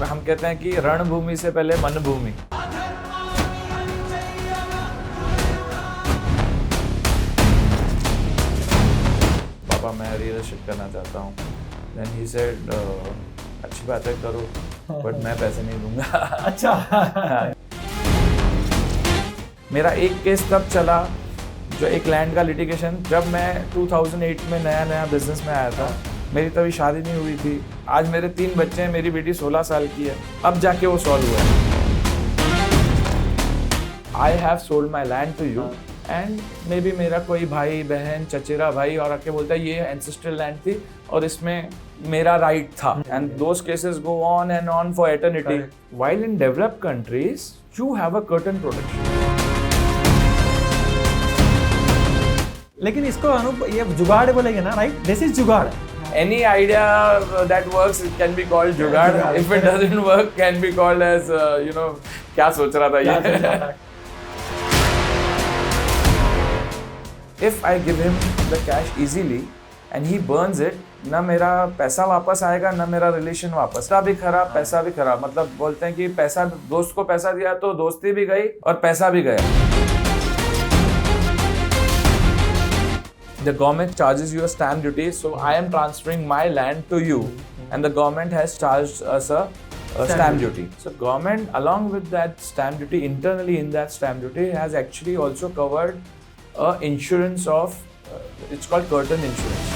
हम कहते हैं कि रणभूमि से पहले मनभूमि। पापा मैं रीलरशिप करना चाहता हूँ। देन ही सेड अच्छी बात है करो, बट मैं पैसे नहीं दूंगा। अच्छा। मेरा एक केस तब चला जो एक लैंड का लिटिगेशन, जब मैं 2008 में नया बिजनेस में आया था। मेरी तभी शादी नहीं हुई थी। आज मेरे 3 बच्चे हैं, मेरी बेटी 16 साल की है। अब जाके वो सॉल्व हुआ है। I have sold my land to you and may be मेरा कोई भाई बहन चचेरा भाई और आके बोलता है ये एंसेस्ट्रल लैंड थी और इसमें मेरा राइट था। And those cases go on and on for eternity. While in developed countries you have a curtain protection. लेकिन इसको अनूप ये जुगाड़ बोलेंगे ना, राइट? दिस इज जुगाड़। Any idea that works it can be called जुगाड़. If it doesn't work, can be called as क्या सोच रहा था ये. If I give him the cash easily and he burns it, ना मेरा पैसा वापस आएगा ना मेरा रिलेशन वापस। पैसा भी खराब, पैसा भी खराब। मतलब बोलते हैं कि पैसा, दोस्त को पैसा दिया तो दोस्ती भी गई और पैसा भी गया। The government charges you a stamp duty, so I am transferring my land to you, and the government has charged us a stamp duty. So government, along with that stamp duty, internally in that stamp duty, has actually also covered insurance of, it's called curtain insurance.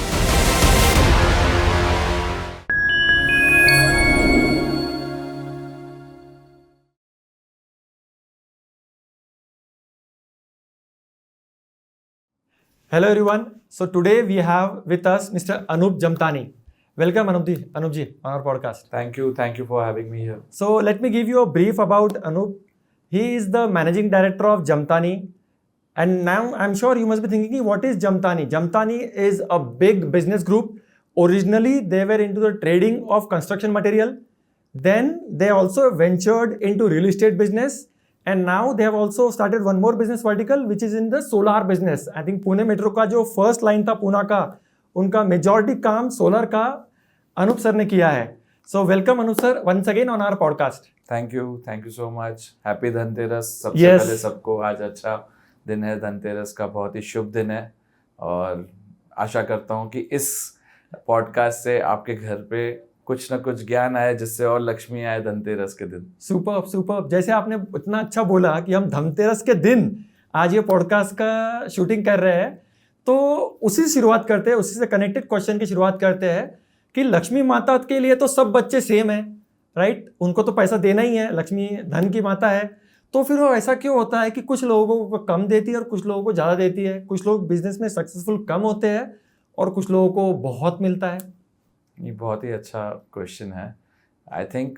Hello everyone. So today we have with us Mr. Anup Jamtani. Welcome Anup ji on our podcast. Thank you for having me here. So let me give you a brief about Anup. He is the managing director of Jamtani. And now I'm sure you must be thinking, what is Jamtani? Jamtani is a big business group. Originally they were into the trading of construction material. Then they also ventured into real estate business. And now they have also started one more business vertical, which is in the solar business. I think Pune Metro का जो first line था पूना का, उनका majority काम solar का Anoop sir ने किया है. So welcome Anoop sir once again on our podcast. Thank you so much. Happy Dhanteras सबसे पहले सबको। आज अच्छा दिन है, धनतेरस का बहुत ही शुभ दिन है और आशा करता हूँ कि इस पॉडकास्ट से आपके घर पे कुछ ना कुछ ज्ञान आए जिससे और लक्ष्मी आए धनतेरस के दिन। सुपर। जैसे आपने इतना अच्छा बोला कि हम धनतेरस के दिन आज ये पॉडकास्ट का शूटिंग कर रहे हैं, तो उसी से शुरुआत करते हैं, उसी से कनेक्टेड क्वेश्चन की शुरुआत करते हैं कि लक्ष्मी माता के लिए तो सब बच्चे सेम है, राइट? उनको तो पैसा देना ही है, लक्ष्मी धन की माता है। तो फिर वो ऐसा क्यों होता है कि कुछ लोगों को कम देती है और कुछ लोगों को ज़्यादा देती है? कुछ लोग बिजनेस में सक्सेसफुल कम होते हैं और कुछ लोगों को बहुत मिलता है। ये बहुत ही अच्छा क्वेश्चन है। आई थिंक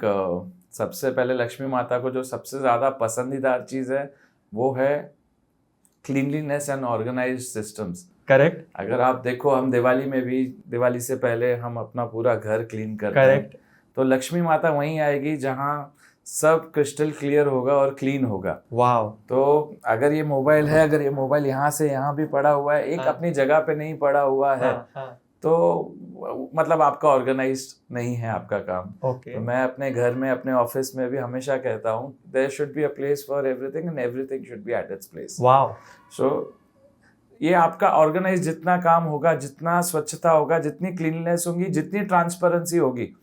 सबसे पहले लक्ष्मी माता को जो सबसे ज़्यादा पसंदीदार चीज़ है वो है cleanliness and organised systems. Correct. अगर आप देखो, हम दिवाली में भी, दिवाली से पहले हम अपना पूरा घर क्लीन करते हैं। तो लक्ष्मी माता वहीं आएगी जहाँ सब क्रिस्टल क्लियर होगा और क्लीन होगा। वाव। तो अगर ये मोबाइल है, अगर ये मोबाइल यहाँ से यहाँ भी पड़ा हुआ है, एक अपनी जगह पे नहीं पड़ा हुआ है, तो मतलब आपका ऑर्गेनाइज्ड नहीं है आपका काम। तो मैं अपने घर में, अपने ऑफिस में भी हमेशा कहता हूँ there should be a place for everything and everything should be at its place. Wow. So ये आपका ऑर्गेनाइज जितना काम होगा, जितना स्वच्छता होगा, जितनी क्लीननेस होगी, जितनी ट्रांसपेरेंसी होगी,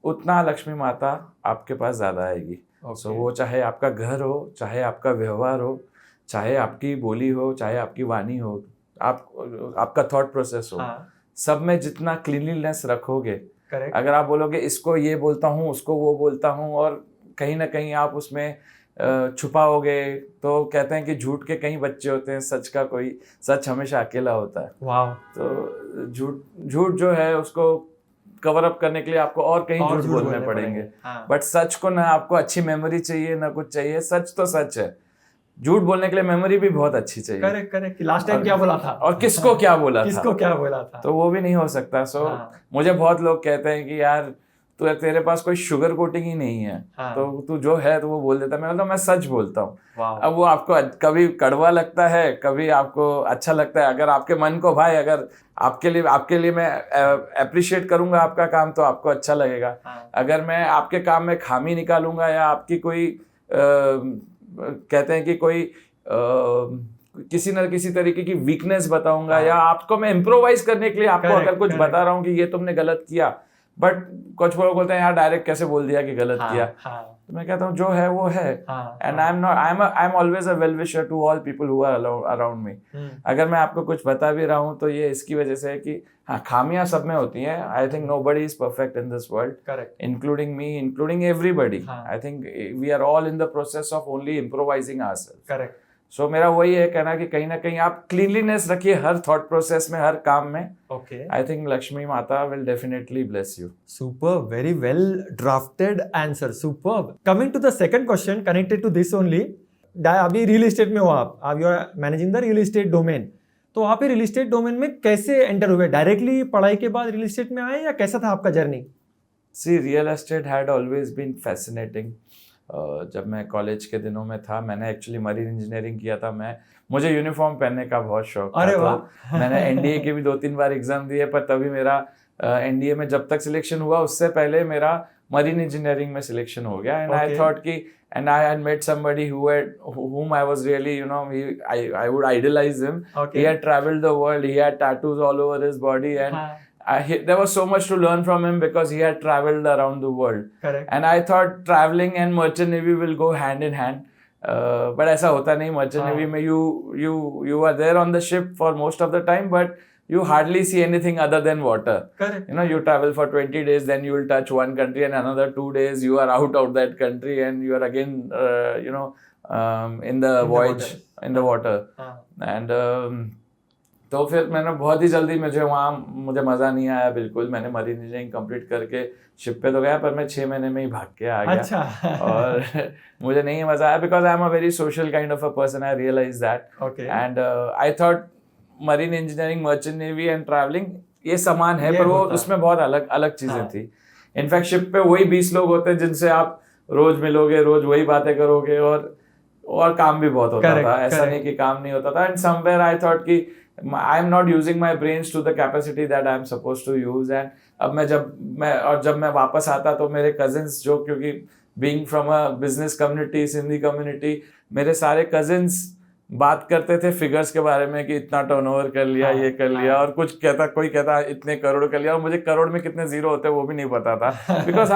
उतना लक्ष्मी माता आपके पास ज्यादा आएगी। सो वो चाहे आपका घर हो, चाहे आपका व्यवहार हो, चाहे आपकी बोली हो, चाहे आपकी वाणी हो, आपका थॉट प्रोसेस हो, सब में जितना क्लीनलीनेस रखोगे। अगर आप बोलोगे इसको ये बोलता हूँ, उसको वो बोलता हूँ, और कहीं ना कहीं आप उसमें छुपाओगे, तो कहते हैं कि झूठ के कई बच्चे होते हैं, सच हमेशा अकेला होता है। वाह। तो झूठ जो है उसको कवर अप करने के लिए आपको और कहीं झूठ बोलने पड़ेंगे। बट सच को ना आपको अच्छी मेमोरी चाहिए ना कुछ चाहिए। सच तो सच है, झूठ बोलने के लिए मेमोरी भी बहुत अच्छी चाहिए। करेक्ट। लास्ट टाइम क्या बोला था और किसको क्या बोला था, तो वो भी नहीं हो सकता। मुझे बहुत लोग कहते हैं कि यार तो तेरे पास कोई शुगर कोटिंग ही नहीं है, तो तू जो है तो वो बोल देता है। मैं बोलता मैं सच बोलता हूँ। अब वो आपको कभी कड़वा लगता है, कभी आपको अच्छा लगता है। अगर आपके मन को भाई, अगर आपके लिए मैं अप्रिशिएट करूंगा आपका काम तो आपको अच्छा लगेगा। अगर मैं आपके काम में खामी निकालूंगा या आपकी कोई कहते हैं कि कोई किसी न किसी तरीके की वीकनेस बताऊंगा, या आपको मैं इम्प्रोवाइज करने के लिए आपको अगर कुछ बता रहा हूँ कि ये तुमने गलत किया, बट कुछ लोग बोलते हैं यार डायरेक्ट कैसे बोल दिया कि गलत किया। तो मैं कहता हूँ जो है वो है, and I am always a well wisher to all people who are around me. अगर मैं आपको कुछ बता भी रहा हूँ तो ये इसकी वजह से है कि हाँ, खामियां सब में होती हैं। I think nobody is perfect in this world, correct, including me, including everybody. I think we are all in the process of only improvising ourselves, correct. So मेरा वही है कहना कि कहीं ना कहीं आप क्लीनलीनेस रखिए हर थॉट प्रोसेस में, हर काम में। Okay, I think Lakshmi Mata will definitely bless you. Super, very well drafted answer, super. Coming to the second question connected to this only, अभी रियल एस्टेट में हो आप you are managing the real estate domain, तो आप real estate domain में कैसे enter हुए? Directly पढ़ाई के बाद रियल एस्टेट में आए या कैसा था आपका journey? See, real estate had always been fascinating. जब मैं कॉलेज के दिनों में था, मैंने एक्चुअली मरीन इंजीनियरिंग किया था। मुझे यूनिफॉर्म पहनने का बहुत शौक था। तो मैंने एनडीए के भी 2-3 बार एग्जाम दिए, पर तभी मेरा एनडीए में जब तक सिलेक्शन हुआ उससे पहले मेरा मरीन इंजीनियरिंग में सिलेक्शन हो गया। एंड आई थॉट कि and I had met somebody whom I was really, I would idolize him. Okay. He had traveled the world, he had tattoos all over his body, and there was so much to learn from him because he had traveled around the world. Correct. And I thought traveling and merchant navy will go hand in hand. But ऐसा होता नहीं। merchant navy में you are there on the ship for most of the time, but you hardly see anything other than water. Correct. You travel for 20 days, then you will touch one country, and another 2 days you are out of that country, and you are again, in the voyage, in the water. And तो फिर मैंने बहुत ही जल्दी मुझे मज़ा नहीं आया बिल्कुल। मैंने मरीन इंजीनियरिंग कंप्लीट करके शिप पे तो गया, पर मैं 6 महीने में ही भाग के आ गया। अच्छा। और मुझे नहीं मज़ा आया because I am a very social kind of a person, I realise that. And I thought marine engineering, merchant navy and travelling ये समान है, पर वो उसमें बहुत अलग अलग चीजें थी। इनफैक्ट शिप पे वही 20 लोग होते हैं जिनसे आप रोज मिलोगे, रोज वही बातें करोगे, और काम भी बहुत होता था। ऐसा नहीं कि काम नहीं होता था। एंड समवेयर आई थॉट कि I am not using my brains to the capacity that I am suppose to use. And अब जब मैं वापस आता तो मेरे कजिन्स, जो क्योंकि being from a business community, Sindhi community, मेरे सारे कजिन्स बात करते थे फिगर्स के बारे में कि इतना टर्नओवर कर लिया, ये कर लिया, और कोई कहता इतने करोड़ कर लिया, और मुझे करोड़ में कितने जीरो होते हैं वो भी नहीं पता था बिकॉज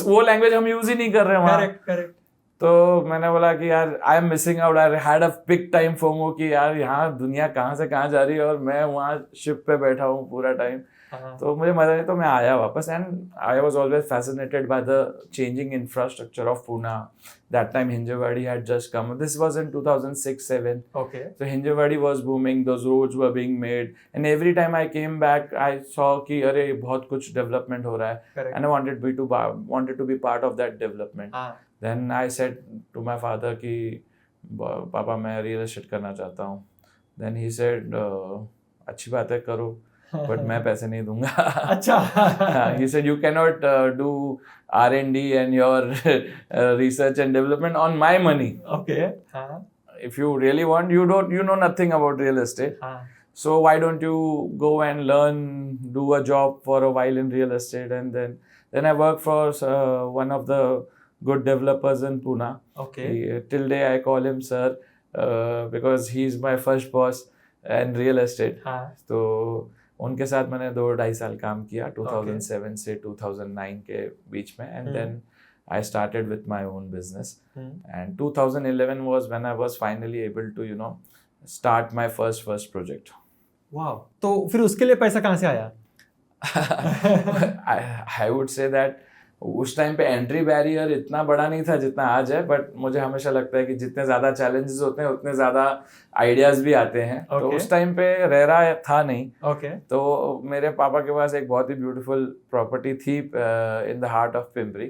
वो लैंग्वेज हम यूज ही नहीं कर रहे हैं वहाँ। करेक्ट। तो मैंने बोला कि यार I am missing out, I had a big time FOMO कि यार यहाँ दुनिया कहाँ से कहाँ जा रही है और मैं वहाँ शिप पे बैठा हूँ पूरा टाइम। तो मुझे मजा नहीं, तो मैं आया वापस। And I was always fascinated by the changing infrastructure of Poona. That time Hinjawadi had just come. This was in 2006-07. Okay. So Hinjawadi was booming. Those roads were being made, and every time I came back, I saw कि अरे बहुत कुछ development हो रहा है. Correct. And I wanted to be part of that development. Then I said to my father कि पापा मैं real estate करना चाहता हूँ. Then he said अच्छी बात है करो, बट मैं पैसे नहीं दूंगा। अच्छा। He said you cannot do R&D and your research and development on my money. Okay. If you really want, you know nothing about real estate. So why don't you go and learn, do a job for a while in real estate, and then I worked for one of the good developers in Pune. Okay. Till day I call him sir because he's my first boss in real estate. So उनके साथ मैंने 2-2.5 साल काम किया 2007 से 2009 के बीच में, and then I started with my own business. And 2011 was when I was finally able to start my first project. Wow, तो फिर उसके लिए पैसा कहाँ से आया? आई वुड से दैट उस टाइम पे एंट्री बैरियर इतना बड़ा नहीं था जितना आज है, बट मुझे हमेशा लगता है कि जितने ज़्यादा चैलेंजेस होते हैं उतने ज़्यादा आइडियाज़ भी आते हैं। तो उस टाइम पे रेरा था नहीं। तो मेरे पापा के पास एक बहुत ही ब्यूटीफुल प्रॉपर्टी थी in the heart of Pimpri.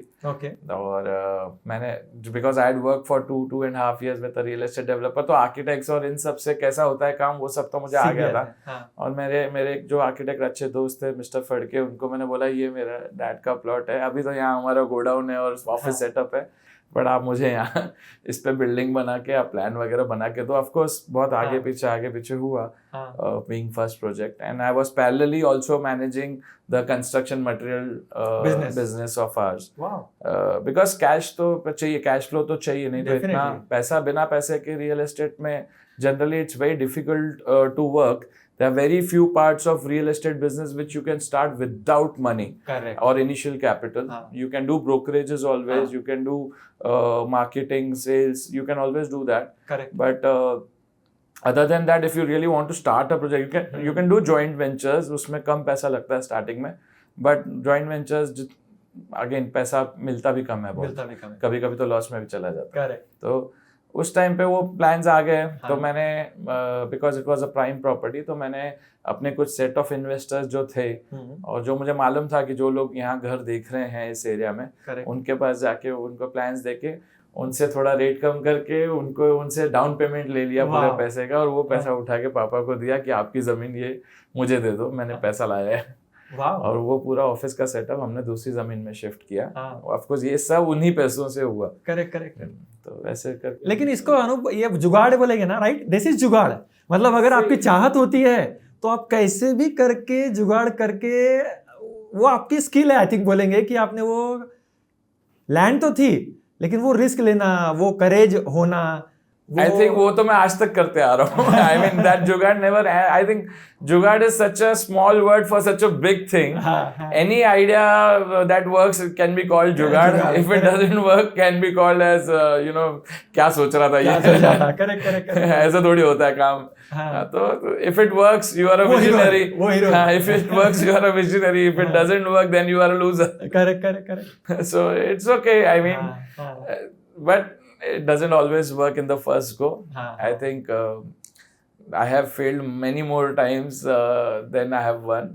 और मैंने because I had work for 2.5 years with a real estate developer, तो आर्किटेक्ट्स और इन सब से कैसा होता है काम वो सब तो मुझे आ गया था। और मेरे जो आर्किटेक्ट अच्छे दोस्त थे मिस्टर फड़के, उनको मैंने बोला ये मेरा डैड का प्लॉट है, अभी तो यहाँ हमारा गोडाउन है और ऑफिस सेटअप है, बट आप मुझे यहाँ इस पे बिल्डिंग बना के आप प्लान वगैरह बना के दो. ऑफ कोर्स बहुत आगे पीछे हुआ being first project. And I was parallelly also managing the construction material business of hours, because cash तो चाहिए, कैश फ्लो तो चाहिए, नहीं तो इतना पैसा, बिना पैसे के रियल एस्टेट में generally it's very difficult to work. There are very few parts of real estate business which you can start without money. Correct. Or initial capital. You can do brokerages always. You can do marketing, sales. You can always do that. Correct. But other than that, if you really want to start a project, you can do joint ventures. उसमें कम पैसा लगता है starting में. But joint ventures again पैसा मिलता भी कम है बहुत. कभी-कभी तो लॉस में भी चला जाता है. Correct. तो उस टाइम पे वो प्लान्स आ गए. तो मैंने because it was a prime property, तो मैंने अपने कुछ सेट ऑफ इन्वेस्टर्स जो थे और जो मुझे मालूम था कि जो लोग यहाँ घर देख रहे हैं इस एरिया में, उनके पास जाके उनको प्लान्स देके उनसे थोड़ा रेट कम करके उनसे डाउन पेमेंट ले लिया पूरे पैसे का, और वो पैसा उठा के पापा को दिया कि आपकी जमीन ये मुझे दे दो, मैंने पैसा लाया है. और वो पूरा ऑफिस का सेटअप हमने दूसरी जमीन में शिफ्ट किया. ऑफ कोर्स ये सब उन्हीं पैसों से हुआ. करेक्ट. तो वैसे कर. लेकिन इसको अनूप ये जुगाड़ बोलेंगे ना, राइट? दिस इज जुगाड़. मतलब अगर आपकी चाहत होती है तो आप कैसे भी करके जुगाड़ करके, वो आपकी स्किल है. आई थिंक बोलेंगे कि आपने वो लैंड तो थी, लेकिन वो रिस्क लेना, वो करेज होना, I think वो तो मैं आज तक करते आ रहा हूँ. I mean that जुगाड़ never. I think जुगाड़ is such a small word for such a big thing. Any idea that works can be called जुगाड़. If it doesn't work, can be called as क्या सोच रहा था ये. Correct. ऐसा थोड़ी होता है काम. तो if it works, you are a visionary. If it works, you are a visionary. If it doesn't work, then you are a loser. Correct. So it's okay. I mean, but it doesn't always work in the first go. I think I have failed many more times than I have won.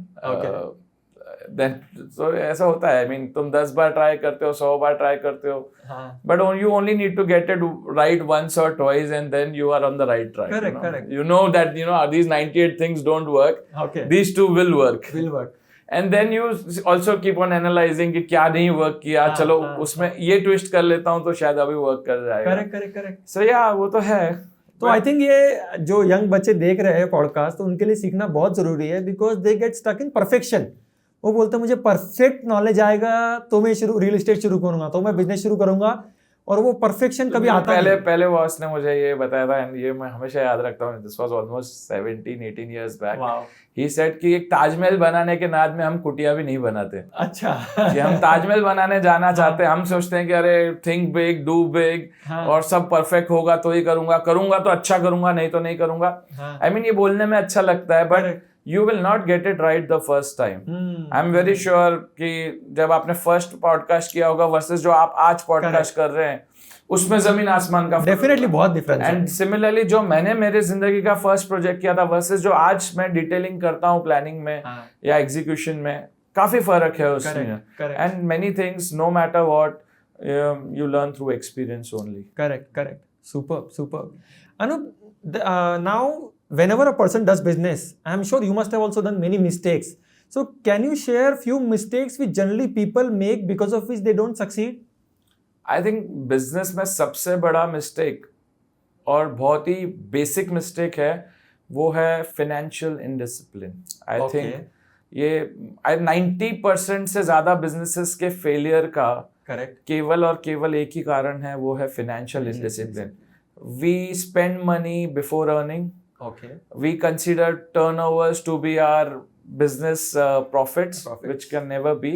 Then so ऐसा होता है. I mean तुम 10 बार try करते हो, 100 बार try करते हो, but you only need to get it right once or twice and then you are on the right track. Correct. You know that these 98 things don't work. These two will work. And then you also keep on analyzing कि क्या नहीं work किया, चलो उसमें ये twist कर लेता हूँ तो शायद अभी वर्क कर जाएगा. करेक्ट. So yeah, वो तो है. तो आई थिंक ये जो यंग बच्चे देख रहे हैं पॉडकास्ट, तो उनके लिए सीखना बहुत जरूरी है, because they get stuck in perfection. वो बोलते हैं मुझे परफेक्ट नॉलेज आएगा तो मैं रियल एस्टेट शुरू करूंगा, तो मैं बिजनेस शुरू करूंगा, और वो परफेक्शन कभी आता नहीं. पहले बॉस ने मुझे ये बताया था, एंड ये मैं हमेशा याद रखता हूँ. This was almost 17-18 years back. He said कि एक ताजमहल बनाने के नाद में हम कुटिया भी नहीं बनाते. अच्छा. कि हम ताजमहल बनाने जाना चाहते हैं. हम सोचते हैं कि अरे थिंक बिग, डू बिग, और सब परफेक्ट होगा तो ही करूंगा तो अच्छा करूंगा, नहीं तो नहीं करूंगा. आई मीन ये बोलने में अच्छा लगता है, but you will not get it right the first time. I'm very sure कि जब आपने फर्स्ट पॉडकास्ट किया होगा वर्सेस जो आप आज पॉडकास्ट कर रहे हैं, उसमें जमीन आसमान का डेफिनेटली बहुत डिफरेंस है. एंड सिमिलरली जो मैंने मेरे जिंदगी का फर्स्ट प्रोजेक्ट किया था वर्सेस जो आज मैं डिटेलिंग करता हूँ प्लानिंग में या एग्जीक्यूशन में, काफी फर्क है उसमें. And many things, no matter what, you learn through experience only. Correct. Superb. Anup, now whenever a person does business, I am sure you must have also done many mistakes. So can you share few mistakes which generally people make because of which they don't succeed? I think business में सबसे बड़ा mistake और बहुत ही basic mistake है, वो है financial indiscipline. I think ये 90% से ज्यादा businesses के failure का केवल और केवल एक ही कारण है, वो है financial indiscipline. We spend money before earning. We consider turnovers to be our business profits, which can never be.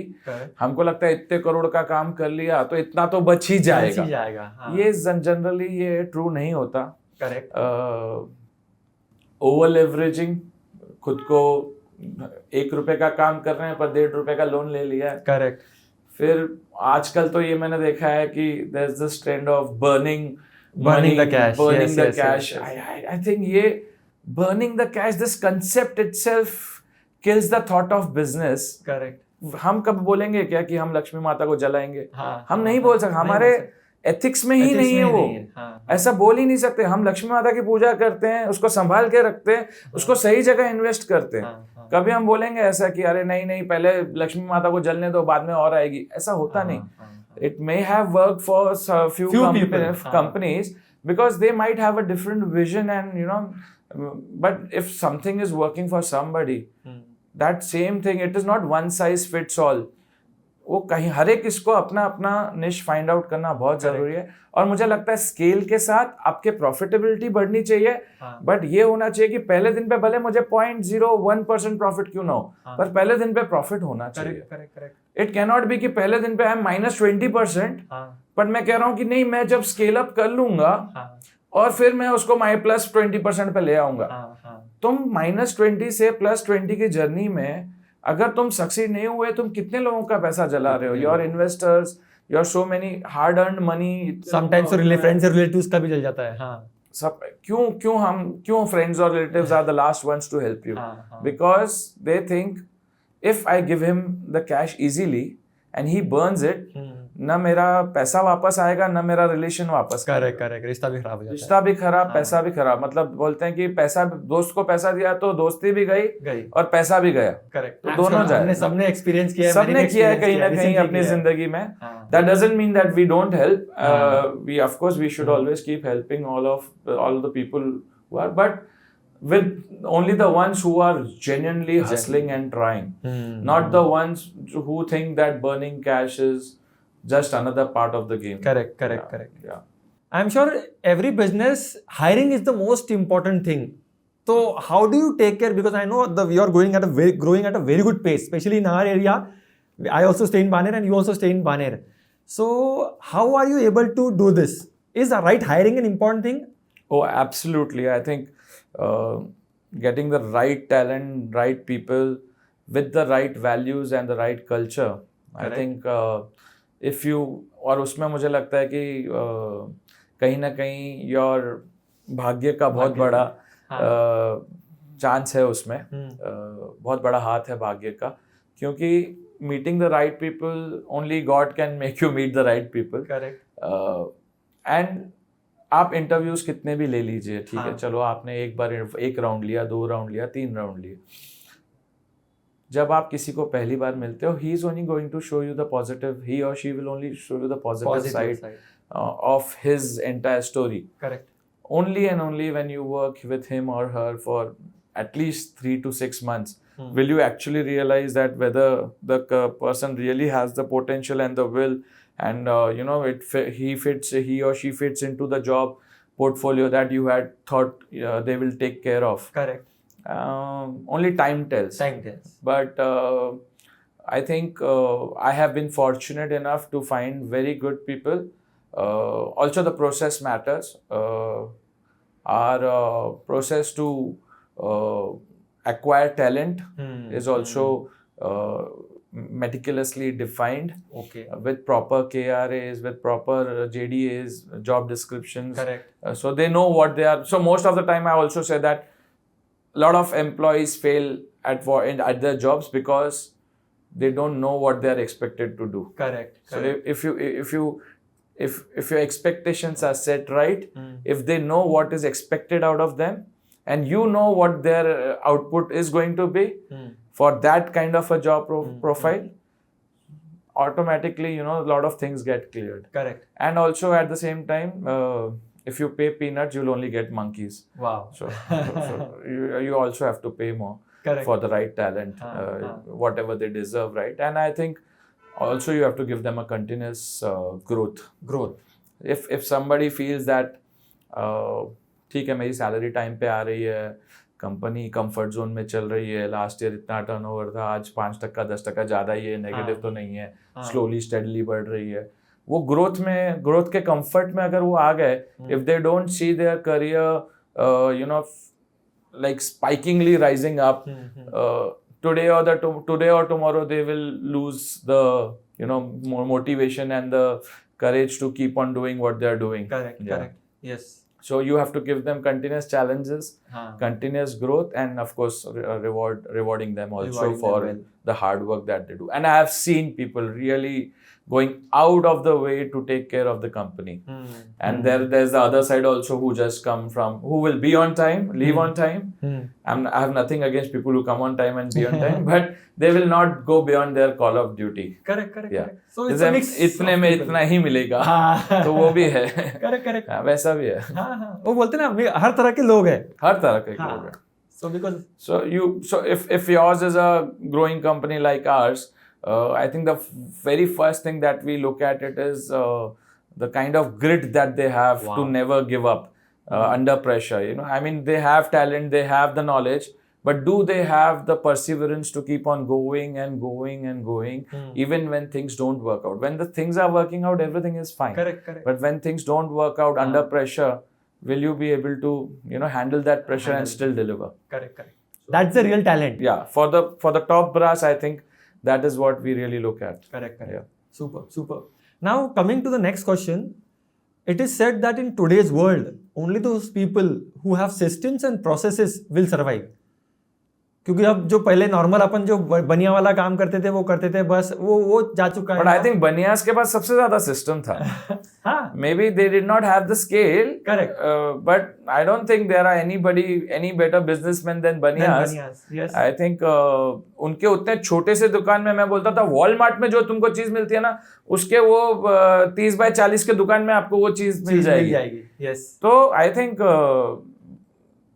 हमको लगता है इतने करोड़ का काम कर लिया तो इतना तो बच ही जाएगा. ये जनरली ये ट्रू नहीं होता. ओवर लेवरेजिंग, खुद को ₹1 का काम कर रहे हैं पर ₹1.5 का लोन ले लिया है. फिर आजकल तो ये मैंने देखा है कि there is this trend of burning the cash. Yes. I think ये burning the cash, this concept itself kills the thought of business. Correct. हम कब बोलेंगे क्या कि हम लक्ष्मी माता को जलाएंगे? हम नहीं बोल सकते. हमारे एथिक्स में ही नहीं है वो। हाँ, ऐसा बोल ही नहीं सकते। हम लक्ष्मी माता की पूजा करते हैं, उसको संभाल के रखते हैं, उसको सही जगह इन्वेस्ट करते हैं। कभी हम बोलेंगे ऐसा कि अरे नहीं नहीं पहले लक्ष्मी माता को जलने दो, बाद में और आएगी, ऐसा होता नहीं। It may have worked for few companies because they might have a different vision and but if something is working for somebody, that same thing, it is not one size fits all. वो कहीं हर एक इसको अपना अपना निश find out करना बहुत जरूरी है। और मुझे लगता है स्केल के साथ आपके प्रॉफिटेबिलिटी बढ़नी चाहिए, बट ये होना चाहिए कि पहले दिन पे भले मुझे 0.01% प्रॉफिट क्यों ना हो, पर पहले दिन पे प्रॉफिट होना चाहिए। इट कैन नॉट बी कि पहले दिन पे आई -20%, बट मैं कह रहा हूँ कि नहीं, मैं जब स्केल अप कर लूंगा और फिर मैं उसको +20% पे ले आऊंगा। तुम -20 से +20 की जर्नी में अगर तुम सक्सीड नहीं हुए, तुम कितने लोगों का पैसा जला रहे हो? Your investors, your so many hard earned money. Sometimes friends और रिलेटिव्स का भी जल जाता है। हाँ, सब क्यों फ्रेंड्स और relatives are the last ones to help you, because they think if I give him the cash easily and he burns it, ना मेरा पैसा वापस आएगा, ना मेरा रिलेशन वापस। करेक्ट, रिश्ता भी खराब हो जाता है। रिश्ता भी खराब, पैसा भी खराब। मतलब बोलते हैं कि पैसा, दोस्त को पैसा दिया तो दोस्ती भी गई और पैसा भी गया। करेक्ट, तो दोनों जाए। सबने एक्सपीरियंस किया है, सबने किया है कहीं ना कहीं अपनी जिंदगी में। That doesn't mean that we don't help. We of course we should always keep helping all the people who are, but with only the ones who are genuinely hustling and trying, not the ones who think that burning cash is just another part of the game. Correct. Yeah. I'm sure every business hiring is the most important thing. So how do you take care? Because I know you are growing at a very good pace, especially in our area. I also stay in Baner and you also stay in Baner. So how are you able to do this? Is right hiring an important thing? Oh, absolutely. I think getting the right talent, right people with the right values and the right culture. Correct. I think if you, और उसमें मुझे लगता है कि कहीं ना कहीं your भाग्य का बहुत बड़ा चांस है उसमें। बहुत बड़ा हाथ है भाग्य का, क्योंकि meeting the right people, only god can make you meet the right people. Correct. And आप इंटरव्यूज कितने भी ले लीजिए, ठीक है, चलो आपने एक बार 1 राउंड लिया, 2 राउंड लिया, 3 राउंड लिए, जब आप किसी को पहली बार मिलते हो, he is only going to show you the positive, he or she will only show you the positive side of his entire story. Correct. Only and only when you work with him or her for at least 3 to 6 months will you actually realize that whether the person really has the potential and the will, and he or she fits into the job portfolio that you had thought they will take care of. Correct. Only time tells. But I think I have been fortunate enough to find very good people. Also the process matters. Our process to acquire talent is also meticulously defined. Okay. With proper KRAs, with proper JDAs, job descriptions. Correct. So they know what they are. So most of the time I also say that a lot of employees fail at their jobs because they don't know what they are expected to do. Correct. So if your expectations are set right, if they know what is expected out of them, and you know what their output is going to be for that kind of a job profile, automatically a lot of things get cleared. Correct. And also at the same time, if you pay peanuts, you'll only get monkeys. Wow. So you also have to pay more. Correct. For the right talent, whatever they deserve, right? And I think also you have to give them a continuous growth. If somebody feels that ठीक है, मेरी salary time पे आ रही है, company comfort zone में चल रही है, लास्ट ईयर इतना टर्नओवर था, आज 5% 10% ज़्यादा ही है, नेगेटिव तो नहीं है, स्लोली स्टेडली बढ़ रही है, वो ग्रोथ के कंफर्ट में अगर वो आ गए, if they don't see their career like spikingly rising up, today or tomorrow they will lose the more motivation and the courage to keep on doing what they are doing. Correct. Yes. So you have to give them continuous challenges, हाँ, continuous growth, and of course rewarding them also Rewarding them for well. the hard work that they do. And I have seen people really going out of the way to take care of the company. And there's the other side also who just come from, who will be on time, leave on time. I have nothing against people who come on time and be on time, but they will not go beyond their call of duty. correct, correct, Yeah. correct. So it's a mix इतने of में people. इतना ही मिलेगा, हाँ, तो वो भी है, correct, correct. हाँ, वैसा भी है, हाँ, हाँ, वो बोलते हैं ना हर तरह के लोग हैं. हर तरह के हाँ. लोग हैं. So because So if yours is a growing company like ours, I think the very first thing that we look at it is the kind of grit that they have to never give up under pressure. You know, I mean, they have talent, they have the knowledge, but do they have the perseverance to keep on going and going and going, even when things don't work out? When the things are working out, everything is fine. correct, correct. But when things don't work out under pressure, will you be able to, handle that pressure and still deliver? Correct, correct. That's the real talent. Yeah, for the top brass, I think that is what we really look at. Correct, correct. Yeah. Super, super. Now coming to the next question, it is said that in today's world, only those people who have systems and processes will survive. क्योंकि अब जो पहले normal अपन जो बनिया वाला काम करते थे वो करते थे, बस वो जा चुका है. But I think बनियास के पास सबसे ज्यादा सिस्टम था. हाँ, Maybe they did not have the scale. Correct. But I don't think there are any better businessmen than बनियास. yes. I think उनके उतने छोटे से दुकान में, मैं बोलता था वॉलमार्ट में जो तुमको चीज मिलती है ना, उसके वो 30 बाय 40 के दुकान में आपको वो चीज मिल जाएगी. Yes. तो I think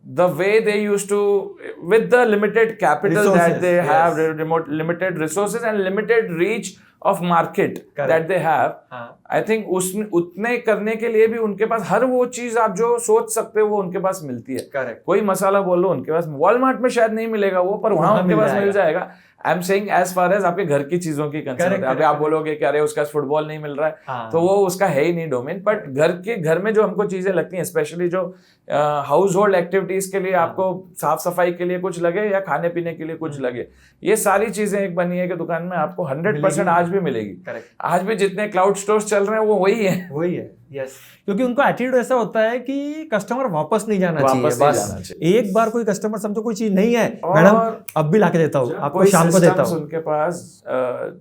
the way they used to, with the limited capital Resources, that they have, yes. limited resources and limited reach of market Correct. that they have, हाँ. I think उसमें उतने करने के लिए भी उनके पास हर वो चीज आप जो सोच सकते हो वो उनके पास मिलती है. Correct. कोई मसाला बोल लो उनके पास, वॉलमार्ट में शायद नहीं मिलेगा वो, पर वहां उनके पास मिल जाएगा. I am saying as far as आपके घर की चीजों की कंसर्न है. अभी आप बोलोगे कि अरे उसका फुटबॉल नहीं मिल रहा है, हाँ. तो वो उसका है ही नहीं डोमेन. बट घर में जो हमको चीजें लगती हैं, स्पेशली जो हाउस होल्ड एक्टिविटीज के लिए आपको साफ सफाई के लिए कुछ लगे या खाने पीने के लिए कुछ लगे, ये सारी चीजें एक बनिए की दुकान में आपको 100% आज भी मिलेगी. Correct. आज भी जितने क्लाउड स्टोर्स चल रहे हैं वो वही है. यस, क्योंकि उनको एटीट्यूड ऐसा होता है कि कस्टमर वापस नहीं जाना चाहिए. वापस नहीं जाना चाहिए. एक बार कोई कस्टमर समझो कोई चीज नहीं है, और मैडम अब भी लाके देता हूँ, आपको शाम को देता हूँ. उनके पास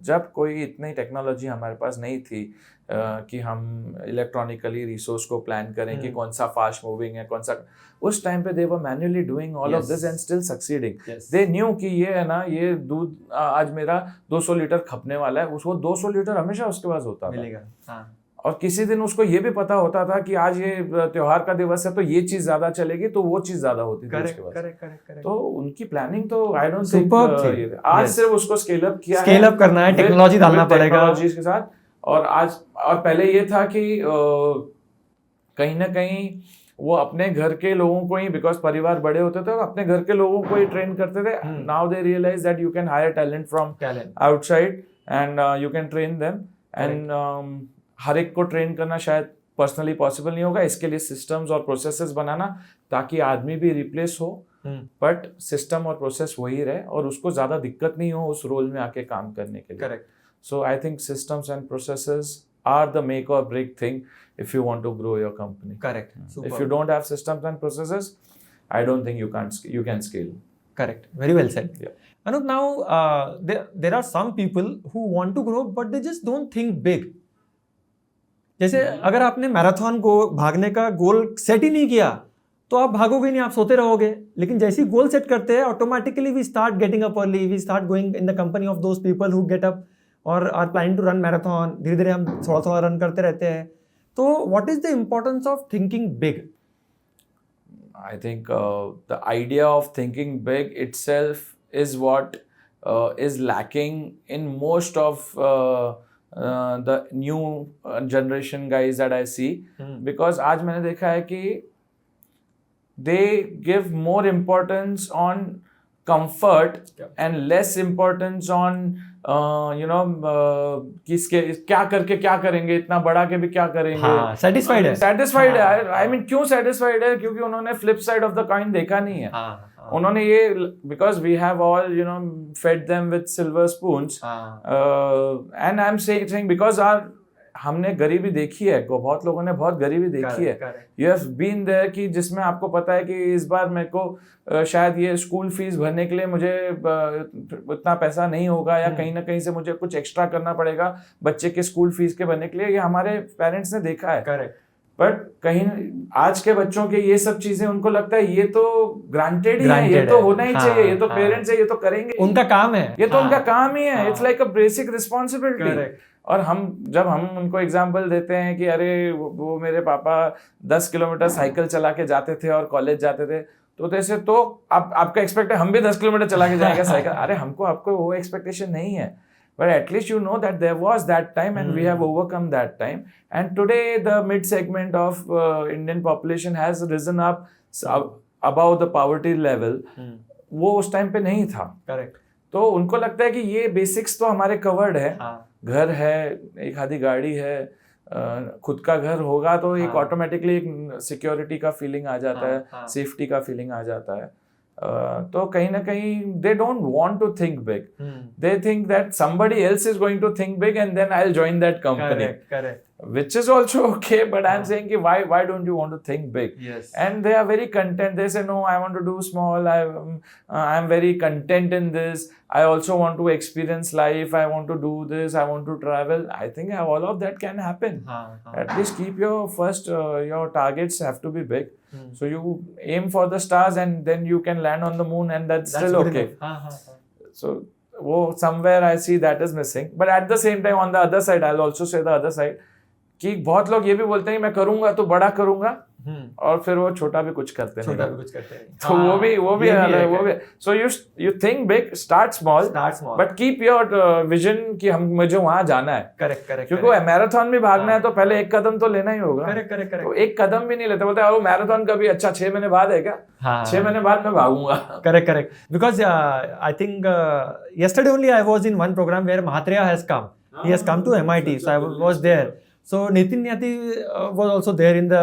जब कोई इतनी टेक्नोलॉजी हमारे पास नहीं थी कि हम इलेक्ट्रॉनिकली रिसोर्स को प्लान करें कि कौन सा फास्ट मूविंग है, कौन सा, उस टाइम पे they were manually doing all of this and still succeeding. They knew कि ये है ना, ये दूध आज मेरा 200 लीटर खपने वाला है, उसको 200 लीटर हमेशा उसके पास होता मिलेगा. था. और किसी दिन उसको ये भी पता होता था कि आज ये त्योहार का दिवस है तो ये चीज ज्यादा चलेगी, तो वो चीज ज्यादा होती थी उसके पास. करेक्ट. तो उनकी प्लानिंग तो आई डोंट थिंक आज सिर्फ उसको स्केल अप किया है, स्केल अप करना है, टेक्नोलॉजी डालना पड़ेगा टेक्नोलॉजी के साथ. और पहले ये था कि कहीं ना कहीं वो अपने घर के लोगों को ही, बिकॉज परिवार बड़े होते थे, अपने घर के लोगों को ही ट्रेन करते थे. Now they realise that you can hire talent from outside and you can train them. And हर एक को ट्रेन करना शायद पर्सनली पॉसिबल नहीं होगा. इसके लिए सिस्टम्स और प्रोसेसेस बनाना ताकि आदमी भी रिप्लेस हो, बट सिस्टम और प्रोसेस वही रहे और उसको ज्यादा दिक्कत नहीं हो उस रोल में आके काम करने के लिए. Correct. So I think systems and processes are the make or break thing if you want to grow your company. Correct. Super. If you don't have systems and processes, I don't think you can scale. Correct. Very well said. Yeah. Anup, now there are some people who want to grow but they just don't think big. जैसे अगर आपने marathon को भागने का goal set ही नहीं किया तो आप भागोगे नहीं, आप सोते रहोगे. लेकिन जैसे ही गोल सेट करते हैं, automatically we start getting up early, we start going in the company of those people who get up और are planning to run marathon. धीरे धीरे हम थोड़ा रन करते रहते हैं. तो what is the importance of thinking big? I think the idea of thinking big itself is what is lacking in most of the new generation guys that I see. Because आज मैंने देखा है कि they give more importance on comfort and less importance on किसके क्या करके क्या करेंगे, इतना बड़ा के भी क्या करेंगे. हाँ, satisfied है. Satisfied है. I mean क्यों satisfied है? क्योंकि उन्होंने flip side of the coin देखा नहीं है. उन्होंने ये, because we have all fed them with silver spoons, and I'm saying because हमने गरीबी देखी है, बहुत लोगों ने बहुत गरीबी देखी है। यू हैव बीन देयर कि जिसमें आपको पता है कि इस बार मेरे को शायद ये स्कूल फीस भरने के लिए मुझे उतना पैसा नहीं होगा, या कहीं ना कहीं से मुझे कुछ एक्स्ट्रा करना पड़ेगा बच्चे के स्कूल फीस के भरने के लिए। ये हमारे पेरेंट्स ने देखा है। करेक्ट। बट कहीं आज के बच्चों के ये सब चीजें उनको लगता है ये तो ग्रांटेड ही है, ये तो होना ही चाहिए, ये तो पेरेंट्स है, ये तो करेंगे, उनका काम है, ये तो उनका काम ही है। It's like a basic responsibility. और जब हम उनको एग्जाम्पल देते हैं कि अरे वो मेरे पापा 10 किलोमीटर साइकिल चला के जाते थे और कॉलेज जाते थे, तो जैसे तो आपका एक्सपेक्ट है हम भी 10 किलोमीटर चला के जाएंगे साइकिल। अरे आपको वो एक्सपेक्टेशन नहीं है, but at least you know that there was that time and we have overcome that time, and today the mid segment of Indian population has risen up above the poverty level. वो उस time पे नहीं था। Correct. तो उनको लगता है कि ये बेसिक्स तो हमारे कवर्ड है। घर है, एक आधी गाड़ी है, खुद का घर होगा तो एक ऑटोमेटिकली एक सिक्योरिटी का फीलिंग आ जाता है, सेफ्टी का फीलिंग आ जाता है। तो कहीं ना कहीं they don't want to think big. They think that somebody else is going to think big and then I'll join that company. Correct. Which is also okay, but I'm saying ki why don't you want to think big? Yes. And they are very content. They say no, I want to do small. I'm very content in this. I also want to experience life. I want to do this. I want to travel. I think all of that can happen. At least keep your first your targets have to be big. So you aim for the stars and then you can land on the moon, and that's still okay. So somewhere I see that is missing. But at the same time, on the other side, I'll also say the other side, कि बहुत लोग ये भी बोलते हैं मैं करूंगा तो बड़ा करूंगा, और फिर वो छोटा भी कुछ करते हैं। तो वो भी अलग है। So you think big, start small, but keep your vision कि मुझे वहां जाना है। करेक्ट। क्योंकि मैराथन भी भागना है तो पहले एक कदम तो लेना ही होगा। करेक्ट। तो एक कदम भी नहीं लेते, बोलते हैं मैराथन कभी अच्छा 6 महीने बाद है क्या? 6 महीने बाद मैं भागूंगा। Correct. Because I think yesterday only I was in one program where Mahatriya has come. He has come to MIT, so I was there. So Nitin Nyati was also there in the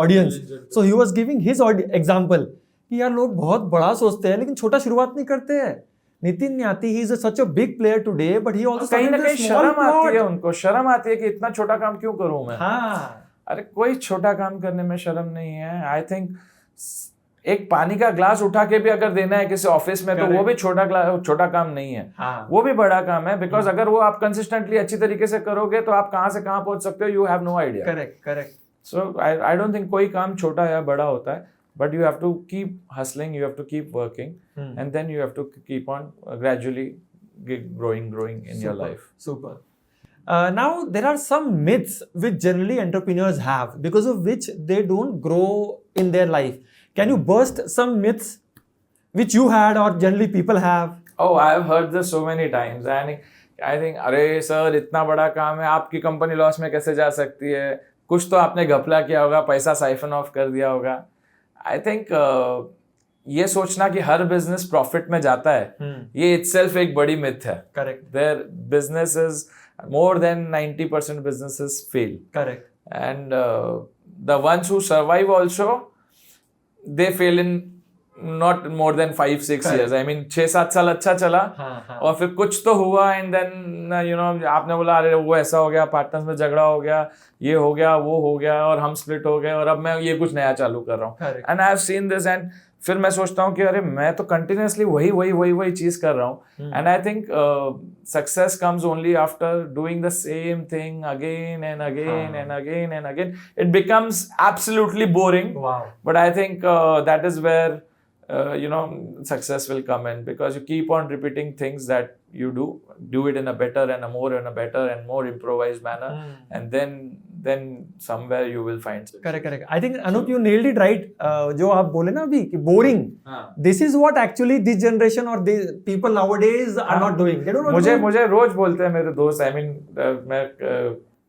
audience. So he was giving his example कि यार लोग बहुत बड़ा सोचते हैं लेकिन छोटा शुरुआत नहीं करते हैं। Nitin Nyati he is such a big player today, but he also कहीं ना कहीं शर्म आती है उनको, शर्म आती है कि इतना छोटा काम क्यों करूं मैं। अरे कोई छोटा काम करने में शर्म नहीं है। आई थिंक एक पानी का ग्लास उठा के भी अगर देना है किसी ऑफिस में, तो वो भी छोटा काम नहीं है। वो भी बड़ा काम है, बिकॉज अगर वो आप कंसिस्टेंटली अच्छी तरीके से करोगे तो आप कहां से कहां पहुंच सकते हो, you have no idea. Correct. So I don't think कोई काम छोटा या बड़ा होता है, but you have to keep hustling, you have to keep working, and then you have to keep on gradually growing in your life. Super. Now there are some myths which generally entrepreneurs have, because of which they don't grow in their life. Can you burst some myths which you had or generally people have? Oh, I have heard this so many times, and I think अरे sir इतना बड़ा काम है, आपकी company loss में कैसे जा सकती है? कुछ तो आपने घपला किया होगा, पैसा साइफन ऑफ कर दिया होगा। आई थिंक ये सोचना कि हर बिजनेस प्रॉफिट में जाता है, ये इटसेल्फ एक बड़ी मिथ है। Correct. Their businesses, more than 90% businesses fail. Correct. And the ones who survive also, they fail in not more than 5-6 years. I mean 6-7 साल अच्छा चला, और फिर कुछ तो हुआ, and then आपने बोला अरे वो ऐसा हो गया, पार्टनर्स में झगड़ा हो गया, ये हो गया, वो हो गया, और हम स्प्लिट हो गए, और अब मैं ये कुछ नया चालू कर रहा हूँ। And I have seen this, and फिर मैं सोचता हूँ कि अरे मैं तो कंटिन्यूसली वही चीज कर रहा हूँ। And I think success comes only after doing the same thing again and again and again and again. It becomes absolutely boring, but I think that is where success will come in, because you keep on repeating things that you do it in a better and a better and more improvised manner, and then somewhere you will find success. Correct. I think Anup, you nailed it right. जो आप बोले ना अभी कि boring, this is what actually this generation or the people nowadays are not doing. They don't know. मुझे रोज बोलते हैं मेरे दोस्त, I mean मैं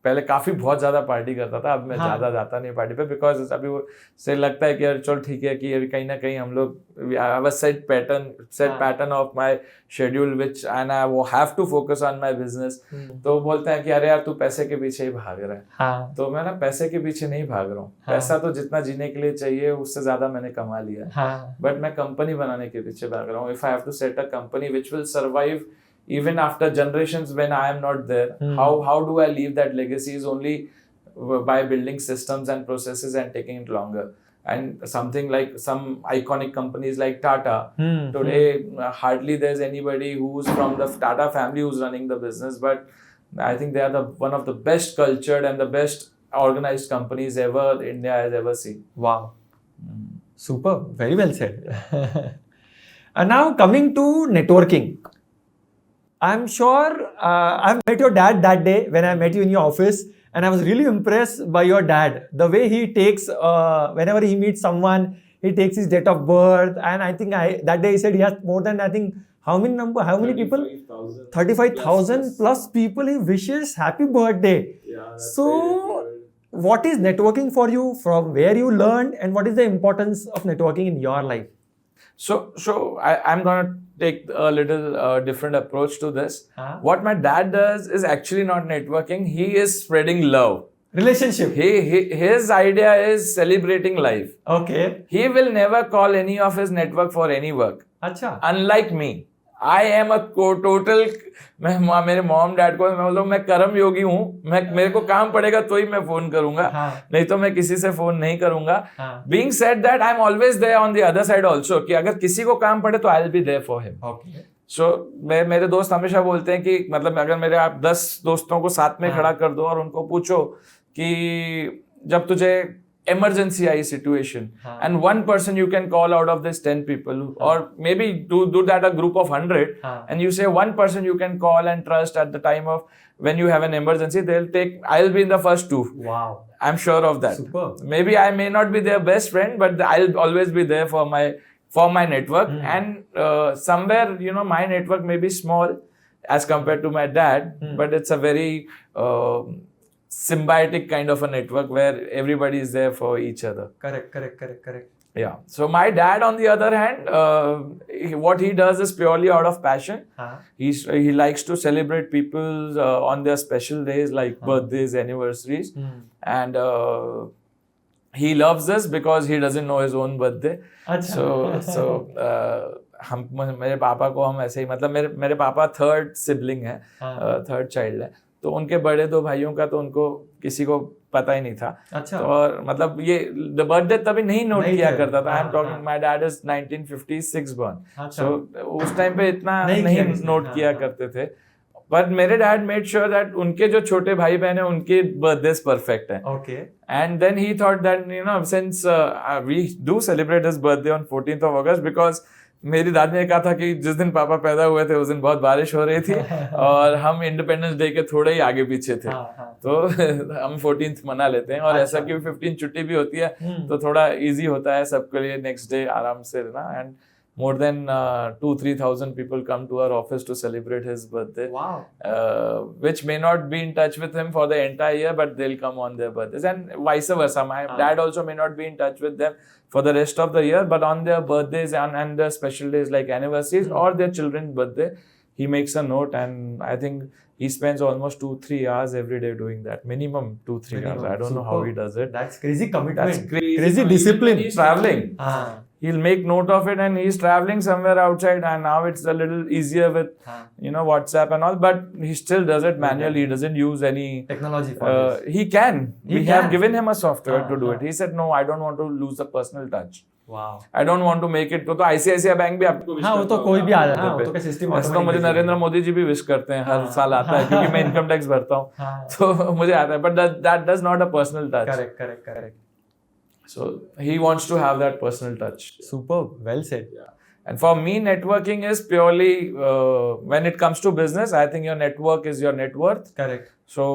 पहले काफी बहुत ज्यादा पार्टी करता था, अब मैं ज्यादा जाता नहीं पार्टी पे, बिकॉज अभी वो से लगता है कि यार चल ठीक है कि कहीं ना कहीं हम लोग set pattern of my schedule which and I वो have to focus on my business. तो बोलते हैं कि अरे यार तू पैसे के पीछे ही भाग रहा है। तो मैं ना पैसे के पीछे नहीं भाग रहा हूँ, पैसा तो जितना जीने के लिए चाहिए उससे ज्यादा मैंने कमा लिया, बट मैं कंपनी बनाने के पीछे भाग रहा हूँ। If I have to set a company which will survive even after generations when I am not there, how do I leave that legacy is only by building systems and processes and taking it longer. And something like some iconic companies like Tata, today hardly there's anybody who's from the Tata family who's running the business, but I think they are one of the best cultured and the best organized companies ever India has ever seen. Wow. Super. Very well said. And now coming to networking. I'm sure I've met your dad that day when I met you in your office, and I was really impressed by your dad. The way he takes, whenever he meets someone, he takes his date of birth, and I think that day he said he has more than, I think, how many people? 35,000 plus people he wishes happy birthday. Yeah, so, what is networking for you? From where you learned, and what is the importance of networking in your life? So I'm gonna take a little different approach to this. What my dad does is actually not networking. He is spreading love. Relationship. His idea is celebrating life. Okay. He will never call any of his network for any work. अच्छा. Unlike me, I am a total. मैं मेरे mom dad को मैं बोलता हूँ मैं कर्म योगी हूँ. मेरे को काम पड़ेगा तो ही मैं फोन करूंगा. नहीं तो मैं किसी से फोन नहीं करूंगा. Being said that, I'm always there on the other side also. कि अगर किसी को काम पड़े तो I'll be there for him. Okay. So मेरे दोस्त हमेशा बोलते हैं कि मतलब अगर मेरे आप 10 दोस्तों को साथ में खड़ा कर दो और उनको पूछो कि जब तुझे emergency I situation and one person you can call out of this 10 people or maybe do that a group of 100 and you say one person you can call and trust at the time of when you have an emergency, I'll be in the first 2. Wow. I'm sure of that. Super. Maybe I may not be their best friend, but I'll always be there for my network. And somewhere, my network may be small as compared to my dad, but it's a very symbiotic kind of a network where everybody is there for each other. Correct. Yeah. So my dad, on the other hand, what he does is purely out of passion. He likes to celebrate people on their special days like birthdays, anniversaries, and he loves this because he doesn't know his own birthday. So हम मेरे पापा को हम ऐसे ही मतलब मेरे पापा third sibling है, थर्ड चाइल्ड है, तो उनके बड़े 2 भाइयों का तो उनको किसी को पता ही नहीं था. अच्छा. और मतलब ये द बर्थडे तभी नहीं नोट किया करता था. I am talking my dad is 1956 born. So उस टाइम पे इतना नहीं नोट किया करते थे. बट मेरे डैड मेड श्योर दैट उनके जो छोटे भाई बहन है उनके बर्थडेज परफेक्ट है. Okay. And then he thought that since we do celebrate his birthday on 14th of August because मेरी दादी ने कहा था कि जिस दिन पापा पैदा हुए थे उस दिन बहुत बारिश हो रही थी और हम इंडिपेंडेंस डे के थोड़े ही आगे पीछे थे. तो हम 14th मना लेते हैं. और ऐसा कि 15 छुट्टी भी होती है तो थोड़ा इजी होता है सबके लिए नेक्स्ट डे आराम से ना. And more than 2,000-3,000 people come to our office to celebrate his birthday. Wow. Which may not be in touch with him for the entire year, but they'll come on their birthdays, and vice versa. My dad also may not be in touch with them for the rest of the year, but on their birthdays and their special days like anniversaries or their children's birthday, he makes a note, and I think he spends almost 2-3 hours every day doing that. Minimum 2-3 hours. I don't know how he does it. That's crazy commitment. That's crazy. Crazy discipline. He's traveling. He'll make note of it, and he's traveling somewhere outside, and now it's a little easier with WhatsApp and all, but he still does it manually. He doesn't use any technology for this. He can. We have given him a software to do it. He said, no, I don't want to lose the personal touch. Wow. I don't want to make it. तो ICICI bank भी आपको wish करता है. वो तो कोई भी आ जाता है. तो का सिस्टम ऐसा तो मुझे नरेंद्र मोदी जी भी विश करते हैं. हर साल आता है क्योंकि मैं इनकम टैक्स भरता हूँ. तो मुझे आता है. But that does not a personal touch. Correct. So he wants to have that personal touch. Superb. Well said. Yeah. And for me, networking is purely when it comes to business. I think your network is your net worth. Correct. So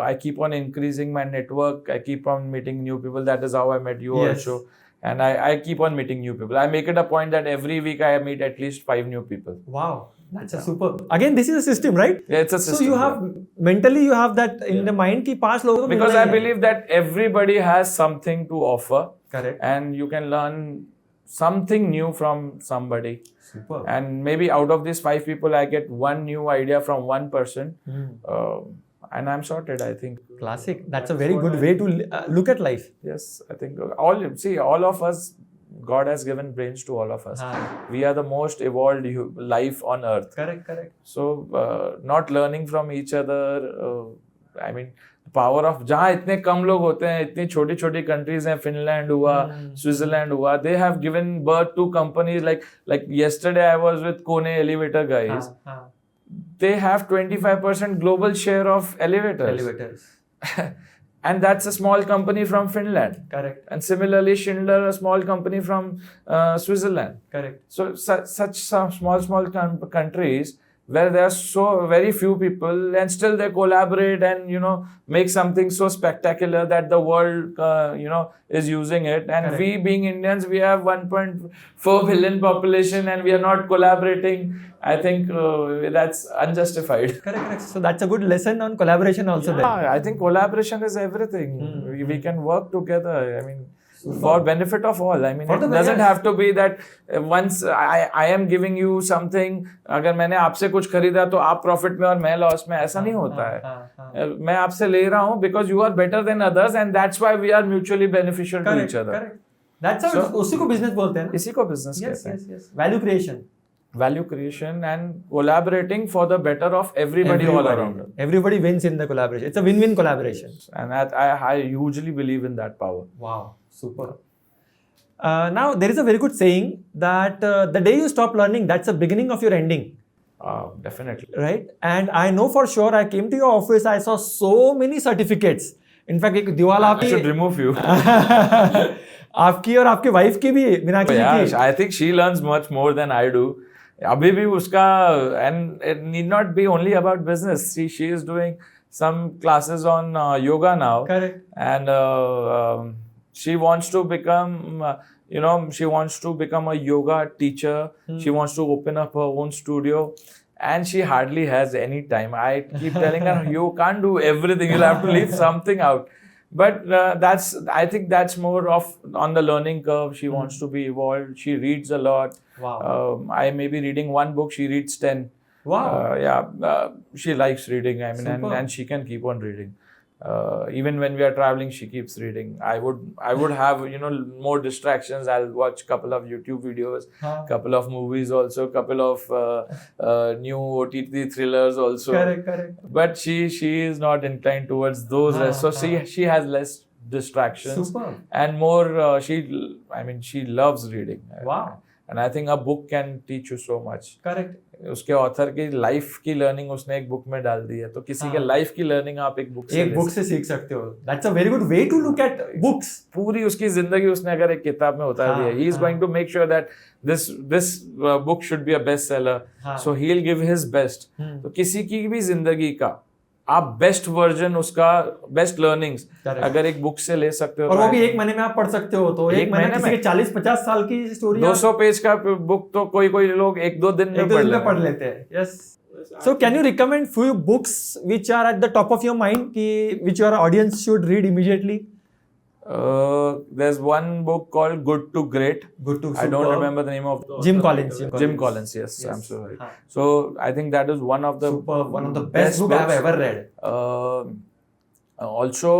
I keep on increasing my network. I keep on meeting new people. That is how I met you also. And I keep on meeting new people. I make it a point that every week I meet at least 5 new people. Wow. That's a super. Again, this is a system, right? Yeah, it's a system. So you have mentally you have that in the mind ki 5 logo because I believe that everybody has something to offer. Correct. And you can learn something new from somebody. Super. And maybe out of these 5 people, I get one new idea from one person. And I'm sorted, I think. Classic. That's a very good way to look at life. Yes, I think all of us, God has given brains to all of us. हाँ. We are the most evolved life on earth. Correct. So not learning from each other, I mean, power of जहाँ इतने कम लोग होते हैं, इतनी छोटी छोटी countries हैं, Finland हुआ, Switzerland हुआ, they have given birth to companies like yesterday I was with Kone Elevator guys. They have 25% global share of elevators. And that's a small company from Finland. Correct. And similarly, Schindler, a small company from Switzerland. Correct. So such some small countries where there are so very few people and still they collaborate and, you know, make something so spectacular that the world, you know, is using it. And Correct. we being Indians, we have 1.4 billion population and we are not collaborating. I think that's unjustified. Correct. So that's a good lesson on collaboration also there. I think collaboration is everything. We can work together. I mean, for benefit of all. I mean, it doesn't have to be that once I am giving you something. अगर मैंने आपसे कुछ खरीदा तो आप profit में और मैं लॉस में, ऐसा नहीं होता है. मैं आपसे ले रहा हूँ because you are better than others and that's why we are mutually beneficial to each other. Correct. That's how उसी को business बोलते हैं. इसी को business कहते हैं. Yes. Value creation. Value creation and collaborating for the better of everybody all around. Everybody wins in the collaboration. It's a win-win collaboration. And I hugely believe in that power. Wow, super. Now, there is a very good saying that the day you stop learning, that's the beginning of your ending. Definitely. Right? And I know for sure, I came to your office, I saw so many certificates. In fact, एक दीवार आपकी I should remove you. आपकी और आपके wife की भी, मीनाक्षी की. I think she learns much more than I do. अभी भी उसका, and it need not be only about business. She is doing some classes on yoga now. Correct. And she wants to become, she wants to become a yoga teacher. She wants to open up her own studio. And she hardly has any time. I keep telling her, you can't do everything. You'll have to leave something out. But I think that's more of on the learning curve. She wants to be evolved. She reads a lot. Wow. I may be reading one book. She reads 10. Wow. She likes reading. I mean, and she can keep on reading. Even when we are traveling, she keeps reading. I would have more distractions. I'll watch couple of YouTube videos, couple of movies also, couple of new OTT thrillers also. Correct. But she is not inclined towards those. So she has less distractions. Super. And more. She loves reading. Wow. And I think a book can teach you so much. Correct. उसके author की life की learning उसने एक book में डाल दी है, तो किसी के लाइफ की लर्निंग आप एक बुक से सीख सकते हो. That's a very good way to look at books. पूरी उसकी जिंदगी उसने अगर एक किताब में उतार दी है. He is going to make sure that this book should be a bestseller. So he'll give his best. तो किसी की भी जिंदगी का आप बेस्ट वर्जन, उसका बेस्ट लर्निंग्स अगर एक बुक से ले सकते हो, और वो भी एक महीने में आप पढ़ सकते हो. तो एक महीने किसी के 40-50 साल की स्टोरी, 200 पेज का बुक तो कोई लोग 1-2 दिन में पढ़ लेते हैं. Yes. So can you recommend few books which are at the top of your mind, which your audience should read immediately? There's one book called Good to Great. I don't remember the name of Jim Collins. Jim Collins, yes. I'm sorry. So I think that is one of the best books I've ever read. Also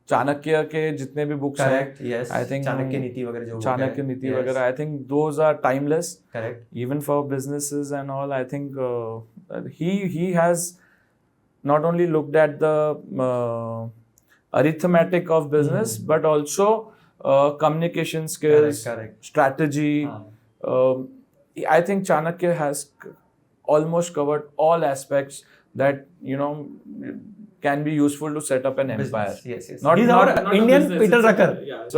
Chanakya के जितने भी books हैं, I think Chanakya नीति वगैरह, I think those are timeless. Correct. Even for businesses and all, I think he has not only looked at the arithmetic of business, but also communication skills, strategy. I think Chanakya has almost covered all aspects that can be useful to set up an empire. Yes. Not Indian Peter Drucker.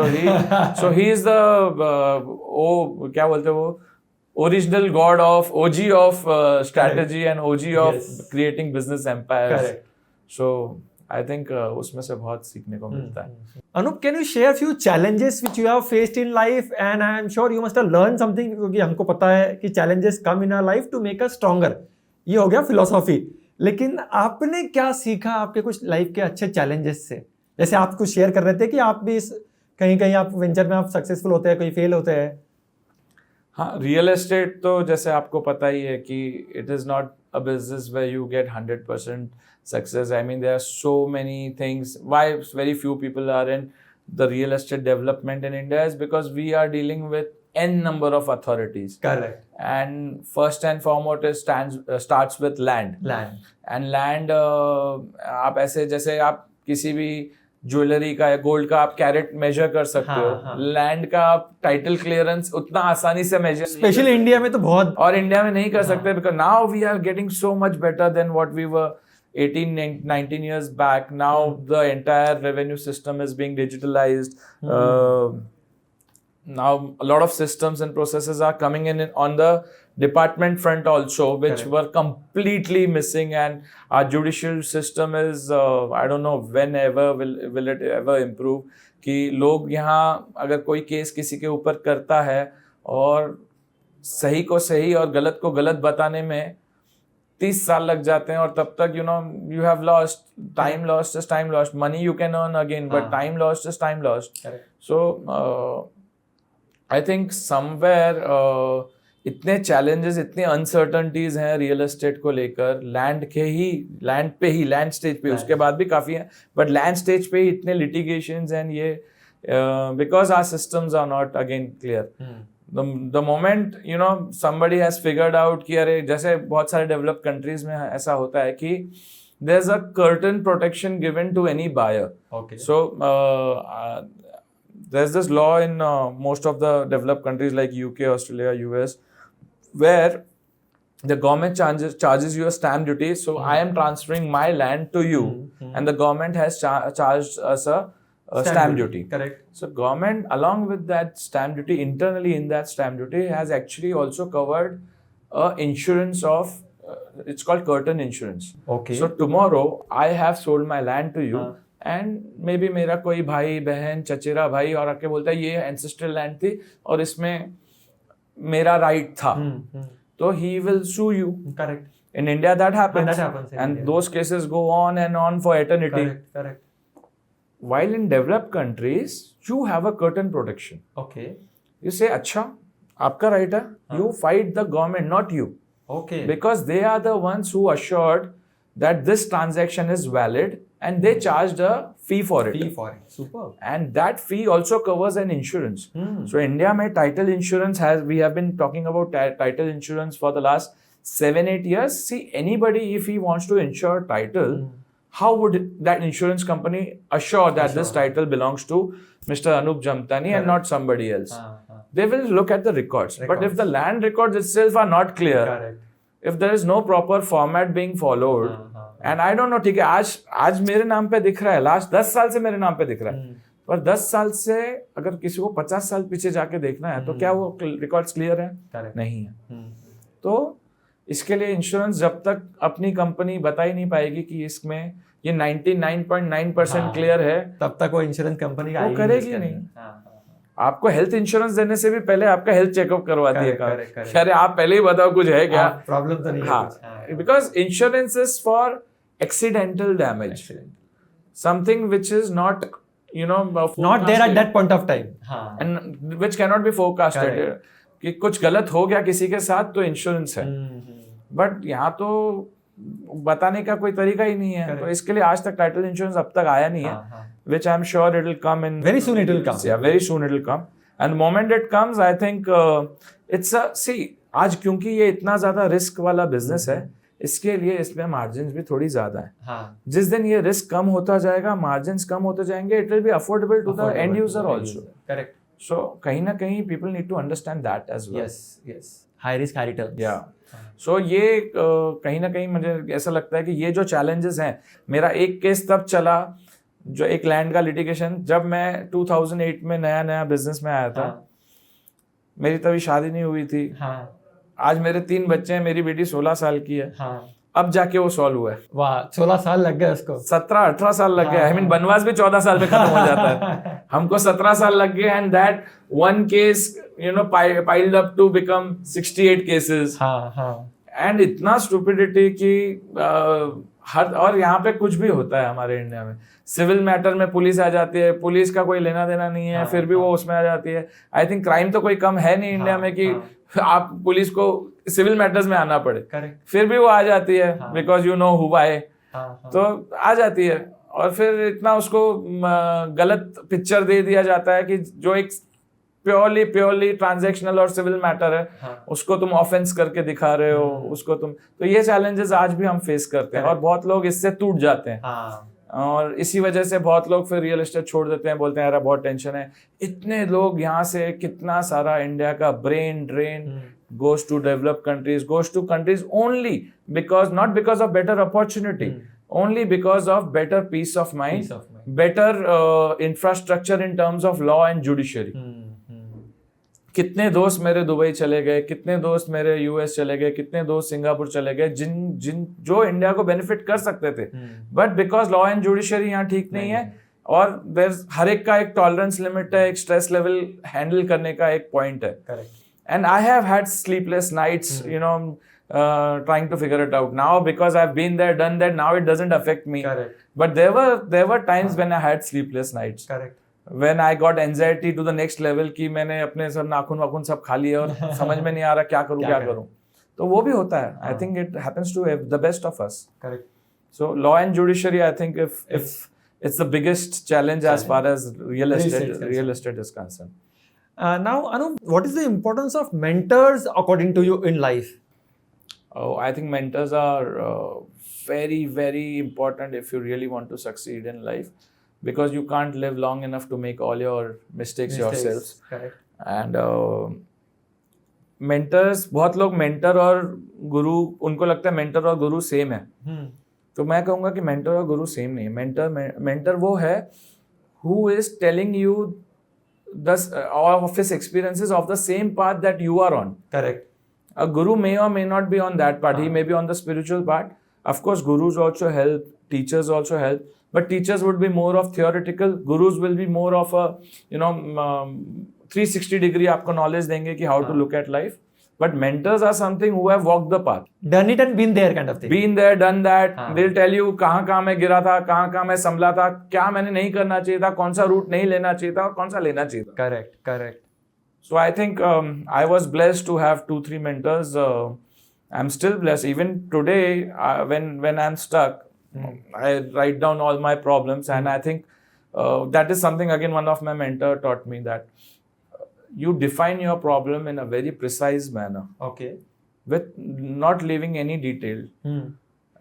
So he is the क्या बोलते हैं वो, original god of OG of strategy and OG of creating business empires. Correct. So I think उसमें से बहुत सीखने को मिलता है. Anup, can you share few challenges which you have faced in life, and I am sure you must have learned something, क्योंकि हमको पता है कि challenges come in our life to make us stronger. ये हो गया philosophy. लेकिन आपने क्या सीखा आपके कुछ लाइफ के अच्छे challenges से? जैसे आप कुछ शेयर कर रहे थे कि आप भी कहीं आप वेंचर में आप सक्सेसफुल होते हैं, कहीं फेल होते हैं. हाँ, रियल एस्टेट तो जैसे आपको पता ही है कि it is not a business where you get 100% success. I mean, there are so many things why very few people are in the real estate development in India is because we are dealing with n number of authorities. Correct. And first and foremost it starts with land. And land आप ऐसे जैसे आप किसी भी jewellery का या gold का आप कैरेट मेजर कर सकते हो, लैंड का आप टाइटल क्लियरेंस उतना आसानी से मेजर, स्पेशली इंडिया में तो बहुत, और इंडिया में नहीं कर सकते because now we are getting so much better than what we were 18-19 years back. Now the entire revenue system is being digitalized. Now a lot of systems and processes are coming in on the department front also, which were completely missing, and our judicial system is I don't know whenever will it ever improve. कि लोग यहाँ अगर कोई case किसी के ऊपर करता है और सही को सही और गलत को गलत बताने में 30 साल लग जाते हैं, और तब तक you have lost time, lost is time lost. Money you can earn again, but time lost is time lost. So I think somewhere इतने challenges, इतने uncertainties हैं रियल एस्टेट को लेकर, लैंड स्टेज पे, उसके बाद भी काफी हैं, बट लैंड स्टेज पे ही इतने litigations and ये because our systems are not again clear. The moment somebody has figured out कि अरे, जैसे बहुत सारे डेवलप्ड कंट्रीज में ऐसा होता है कि there's a curtain protection given to any buyer. Okay. So there's this law in most of the developed countries like UK, Australia, US, where the government charges you a stamp duty. So I am transferring my land to you, and the government has charged us a stamp duty. Correct. So government, along with that stamp duty, internally in that stamp duty has actually also covered insurance of it's called curtain insurance. Okay. So tomorrow I have sold my land to you, and maybe मेरा कोई भाई बहन चचेरा भाई और आके बोलता है ये ancestral land थी और इसमें मेरा right था, तो he will sue you. Correct. In India that happens. That happens in and India. Those cases go on and on for eternity. Correct. While in developed countries, you have a curtain protection. Okay. You say, अच्छा, आपका right है. You fight the government, not you. Okay. Because they are the ones who assured that this transaction is valid, and they charged a fee for it. Superb. And that fee also covers an insurance. So India mein title insurance we have been talking about title insurance for the last 7-8 years. See, anybody, if he wants to insure title, how would that insurance company assure that this title belongs to Mr. Anup Jamtani and not somebody else? They will look at the records. But if the land records itself are not clear, if there is no proper format being followed, and I don't know, ठीक है, आज मेरे नाम पे दिख रहा है, last 10 साल से मेरे नाम पे दिख रहा है, पर 10 साल से अगर किसी को 50 साल पीछे जाके देखना है तो क्या वो रिकॉर्ड्स क्लियर है? नहीं है. तो इसके लिए इंश्योरेंस जब तक अपनी कंपनी बता ही नहीं पाएगी कि इसमें ये 99.9% क्लियर है, तब तक वो इंश्योरेंस कंपनी वो करेगी नहीं. आपको हेल्थ इंश्योरेंस देने से भी पहले आपका हेल्थ चेकअप करवाती है. अरे आप पहले ही बताओ कुछ है क्या, प्रॉब्लम तो नहीं है. Because insurance is for accidental damage, something which is not not there at that point of time, and which cannot be forecasted. कि कुछ गलत हो गया किसी के साथ तो इंश्योरेंस है, बट यहाँ तो बताने का कोई तरीका ही नहीं है. तो इसके लिए आज तक टाइटल इंश्योरेंस अब तक आया नहीं है, which I'm sure it will come in very soon. It will come. Yeah, very soon it will come. And the moment it comes, I think it's आज क्योंकि ये इतना ज्यादा रिस्क वाला बिजनेस है, इसके लिए इसमें मार्जिन्स भी थोड़ी ज्यादा है. जिस दिन ये रिस्क कम होता जाएगा, मार्जिन्स कम होते जाएंगे, it will be affordable to the end user also. Correct. So कहीं ना कहीं people need to understand that as well. Yes. High risk high return. या सो ये कहीं ना कहीं मुझे ऐसा लगता है कि ये जो चैलेंजेस हैं, मेरा एक केस तब चला जो एक लैंड का लिटिगेशन, जब मैं 2008 में नया बिजनेस में आया था. मेरी तभी शादी नहीं हुई थी. आज मेरे 3 बच्चे हैं, मेरी बेटी 16 साल की है. अब जाके वो सॉल्व हुआ है. वाह, 16 साल लग गए उसको. 17-18 साल लग गए. आई मीन बनवास भी 14 साल में खत्म हो जाता है. हमको 17 साल लग गए, and that one case piled up to become 68 cases. And इतना स्टूपिडिटी कि हर, और यहाँ पे कुछ भी होता है हमारे इंडिया में. सिविल मैटर में पुलिस आ जाती है, पुलिस का कोई लेना देना नहीं है, फिर भी वो उसमें आ जाती है. आई थिंक क्राइम तो कोई कम है नहीं इंडिया में कि आप पुलिस को सिविल मैटर्स में आना पड़े. फिर भी वो आ जाती है, because you know who I, तो आ जाती है. और फिर इतना उसको गलत पिक्चर दे दिया जाता है कि जो एक प्योरली ट्रांजैक्शनल और सिविल मैटर है, हाँ. उसको तुम ऑफेंस करके दिखा रहे हो, उसको तुम, तो ये चैलेंजेस आज भी हम फेस करते हैं और बहुत लोग इससे टूट जाते हैं. हाँ. और इसी वजह से बहुत लोग फिर रियल एस्टेट छोड़ देते हैं, बोलते हैं यार बहुत टेंशन है. इतने लोग यहाँ से, कितना सारा इंडिया का brain drain goes to developed countries, goes to countries only because, not because of better opportunity, only because of better peace of mind, better infrastructure in terms of law and judiciary. कितने दोस्त मेरे Dubai चले गए, कितने दोस्त मेरे US चले गए, कितने दोस्त सिंगापुर चले गए, जो इंडिया को बेनिफिट कर सकते थे, but because law and judiciary यहाँ ठीक नहीं है, और हर एक का एक टॉलरेंस लिमिट है, एक स्ट्रेस लेवल हैंडल करने का एक पॉइंट है. Correct. And I have had sleepless nights, trying to figure it out. Now, because I've been there, done that, now it doesn't affect me. Correct. But there were times when I had sleepless nights. Correct. When I got anxiety to the next level कि मैंने अपने सब नाखून वाखून सब खा लिए और समझ में नहीं आ रहा क्या करूं. तो वो भी होता है. I think it happens to the best of us. Correct. So law and judiciary, I think if it's the biggest challenge as far as real estate is concerned. Now, Anup, what is the importance of mentors according to you in life? Oh, I think mentors are very, very important if you really want to succeed in life, because you can't live long enough to make all your mistakes yourselves. Correct. And mentors, बहुत लोग mentor और गुरु, उनको लगता है mentor और गुरु same है. तो मैं कहूँगा कि mentor और गुरु same नहीं है. Mentor वो है who is telling you of his experiences of the same path that you are on. Correct. A guru may or may not be on that part. He may be on the spiritual part. Of course, gurus also help. Teachers also help. But teachers would be more of theoretical. Gurus will be more of a 360 degree आपको knowledge देंगे कि how to look at life. But mentors are something who have walked the path. Done it and been there kind of thing. Been there, done that. They'll tell you कहाँ मैं गिरा था, कहाँ मैं संभला था, क्या मैंने नहीं करना चाहिए था, कौन सा रूट नहीं लेना चाहिए था और कौन सा लेना चाहिए था. Correct. So I think I was blessed to have 2-3 mentors. I'm still blessed. Even today, when I'm stuck, I write down all my problems, and I think that is something, again, one of my mentor taught me, that you define your problem in a very precise manner. Okay. With not leaving any detail.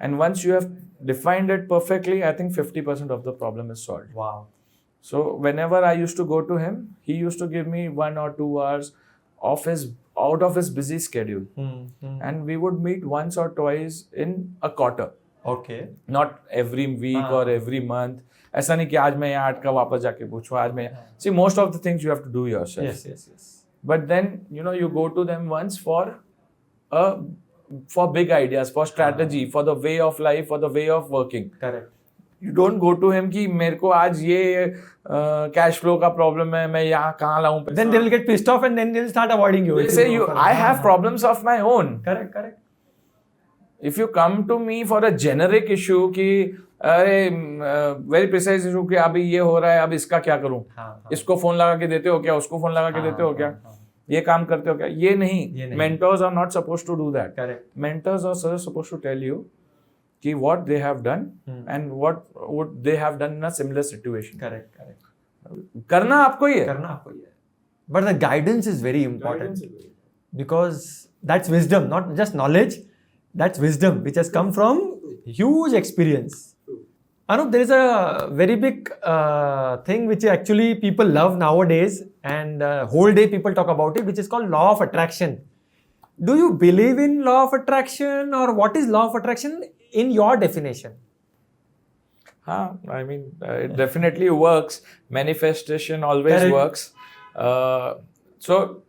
And once you have defined it perfectly, I think 50% of the problem is solved. Wow. So whenever I used to go to him, he used to give me 1 or 2 hours out of his busy schedule. And we would meet once or twice in a quarter. Okay. Not every week or every month. ऐसा नहीं कि आज मैं यहाँ अटका वापस जाके पूछूं, आज मैं see, most of the things you have to do yourself. Yes. But then you go to them once for big ideas, for strategy, for the way of life, for the way of working. Correct. You don't go to him कि मेरे को आज ये cash flow का problem है, मैं यहाँ कहाँ लाऊं पैसा. Then they will get pissed off and then they'll start avoiding you. They say I have problems of my own. Correct. If you come to me for a generic issue कि अरे very precise issue कि अभी ये हो रहा है, अब इसका क्या करूं, इसको फोन लगा के देते हो क्या, उसको फोन लगा के देते हो क्या, ये काम करते हो क्या, ये नहीं. Mentors are not supposed to do that. Correct. Mentors are supposed to tell you कि what they have done and what would they have done in a similar situation. Correct. करना आपको ही है. But the guidance is very important, because that's wisdom, not just knowledge. That's wisdom which has come from huge experience. Anup, there is a very big thing which actually people love nowadays, and whole day people talk about it, which is called law of attraction. Do you believe in law of attraction, or what is law of attraction in your definition? I mean, it definitely works. Manifestation always works. So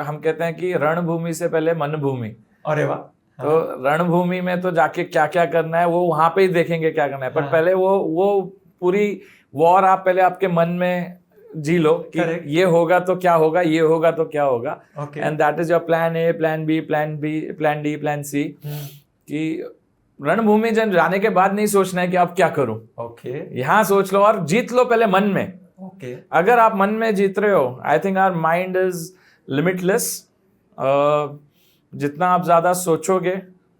हम कहते हैं कि रणभूमि से पहले मनभूमि. अरे वाह. तो रणभूमि में तो जाके क्या क्या करना है वो वहां पे ही देखेंगे क्या करना है, पर पहले वो पूरी वॉर आप पहले आपके मन में जी लो कि ये होगा तो क्या होगा, ये होगा तो क्या होगा. And that is your plan A, plan B, plan D, plan C. कि रणभूमि जन जाने के बाद नहीं सोचना है कि अब क्या करूं. यहाँ सोच लो और जीत लो पहले मन में. अगर आप मन में जीत रहे हो, I think our mind is limitless. जितना आप ज्यादा सोचोगे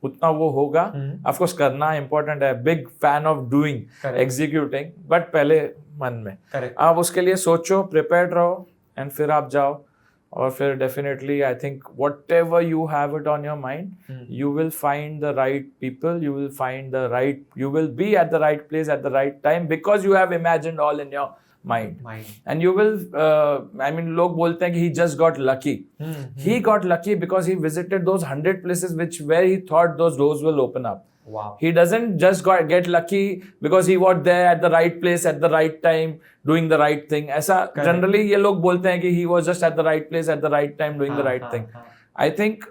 उतना वो होगा. ऑफ कोर्स करना इम्पोर्टेंट है, big fan of doing, executing, but पहले मन में. आप उसके लिए सोचो, प्रिपेयर्ड रहो एंड फिर आप जाओ. और फिर definitely I think whatever you have it on your mind, you will find the right people, you will find the right, you will be at the right place at the right time because you have imagined all in your mind. And you will I mean log bolte hain ki he just got lucky. He got lucky because he visited those 100 places where he thought those doors will open up. Wow. He doesn't just get lucky because he was there at the right place at the right time doing the right thing. ऐसा generally ये लोग बोलते हैं कि he was just at the right place at the right time doing the right thing. I think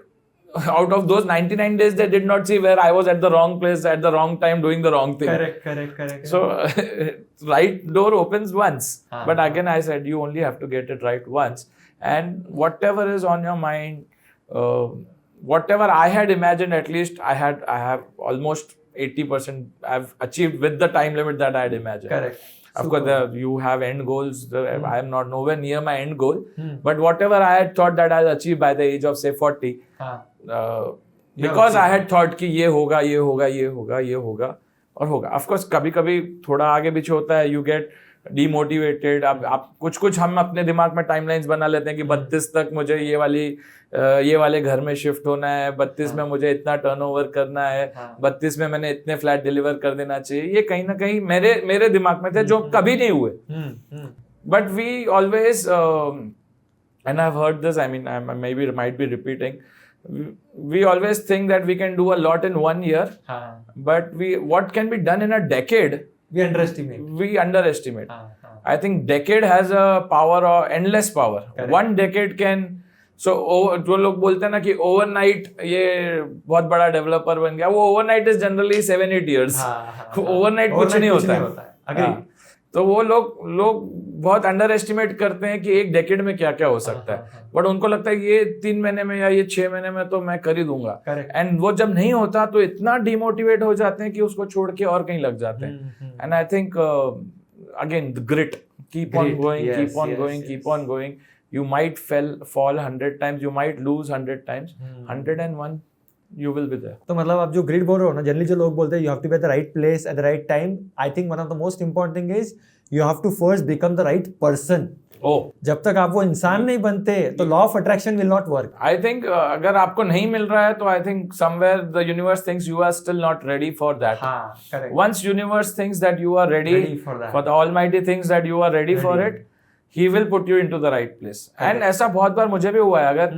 out of those 99 days they did not see where I was at the wrong place at the wrong time doing the wrong thing. Correct. So right door opens once, but again I said you only have to get it right once, and whatever is on your mind, whatever I had imagined, at least I have almost 80% I've achieved with the time limit that I had imagined. Correct. Of course, you have end goals. I am not nowhere near my end goal, but whatever I had thought that I'll achieve by the age of say 40, because I had thought कि ये होगा और होगा. Of course, कभी-कभी थोड़ा आगे पीछे होता है. You get demotivated. अब आप कुछ हम अपने दिमाग में टाइमलाइंस बना लेते हैं कि 32 तक मुझे ये वाले घर में शिफ्ट होना है, 32 में मुझे इतना टर्नओवर करना है, 32 में मैंने इतने फ्लैट डिलीवर कर देना चाहिए. ये कहीं ना कहीं मेरे दिमाग में थे जो कभी नहीं हुए. But we always, and I have heard this, I mean maybe might be repeating, we always think that we can do a lot in 1 year, but what can be done in a decade, we underestimate. I think decade has a power, or endless power. Correct. 1 decade can, so जो लोग बोलते हैं ना कि overnight ये बहुत बड़ा developer बन गया, वो overnight is generally 7-8 years. overnight कुछ नहीं होता है. तो वो लोग बहुत अंडर एस्टिमेट करते हैं कि एक डेकेड में क्या क्या हो सकता है, बट उनको लगता है ये 3 महीने में या ये 6 महीने में तो मैं कर ही दूंगा. एंड वो जब नहीं होता तो इतना डिमोटिवेट हो जाते हैं कि उसको छोड़ के और कहीं लग जाते हैं. And I think again the grit, keep on going. You might fall 100 times, you might lose 100 times, 101 you will be there. तो मतलब आप जो ग्रिड बोल रहे हो ना, जनरली जो लोग बोलते हैं you have to be at the right place at the right time. I think one of the most important thing is you have to first become the right person. जब तक आप वो इंसान नहीं बनते तो law of attraction will not work. I think अगर आपको नहीं मिल रहा है तो I think somewhere the universe thinks you are still not ready for that. Correct. Once universe thinks that you are ready for the almighty things that you are ready for it, he will put you into the right place. And ऐसा बहुत बार मुझे भी हुआ है. अगर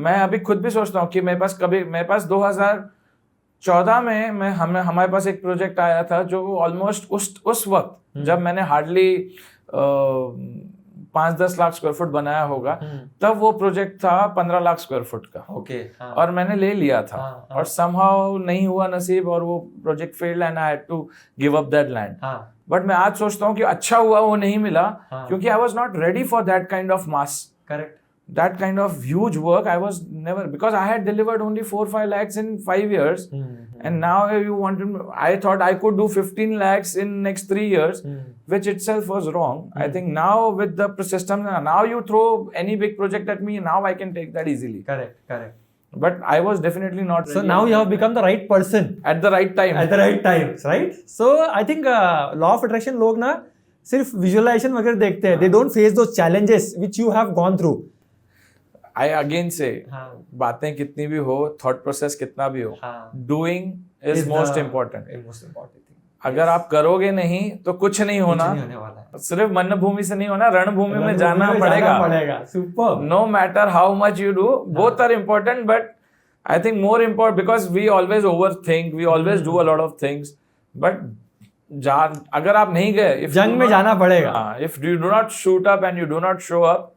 मैं अभी खुद भी सोचता हूँ कि मेरे पास 2014 में हमारे पास एक प्रोजेक्ट आया था जो ऑलमोस्ट उस वक्त जब मैंने हार्डली 5-10 लाख स्क्वायर फुट बनाया होगा, तब वो प्रोजेक्ट था 15 लाख स्क्वायर फुट का. और मैंने ले लिया था और somehow नहीं हुआ नसीब और वो project failed and I had to give up that land. But मैं आज सोचता हूँ कि अच्छा हुआ वो नहीं मिला, क्योंकि I was not ready for that kind of mass. Correct. That kind of huge work, I was never, because I had delivered only 4-5 lakhs in 5 years, and now you wanted, I thought I could do 15 lakhs in next 3 years, which itself was wrong. I think now with the system, now you throw any big project at me, now I can take that easily. Correct. But I was definitely not ready. So now you have become the right person at the right time. At the right time, right? So I think law of attraction लोग ना सिर्फ visualization वगैरह देखते हैं. They don't face those challenges which you have gone through. I again say, बातें कितनी भी हो, thought process कितना भी हो, doing is most important. अगर आप करोगे नहीं तो कुछ नहीं होना. सिर्फ मन भूमि से नहीं होना, रणभूमि में जाना पड़ेगा. Superb. No matter how much you do, both are important, but I think more important because we always overthink, we always do a lot of things, but अगर आप नहीं गए, जंग में जाना पड़ेगा. If you do not shoot up and you do not show up,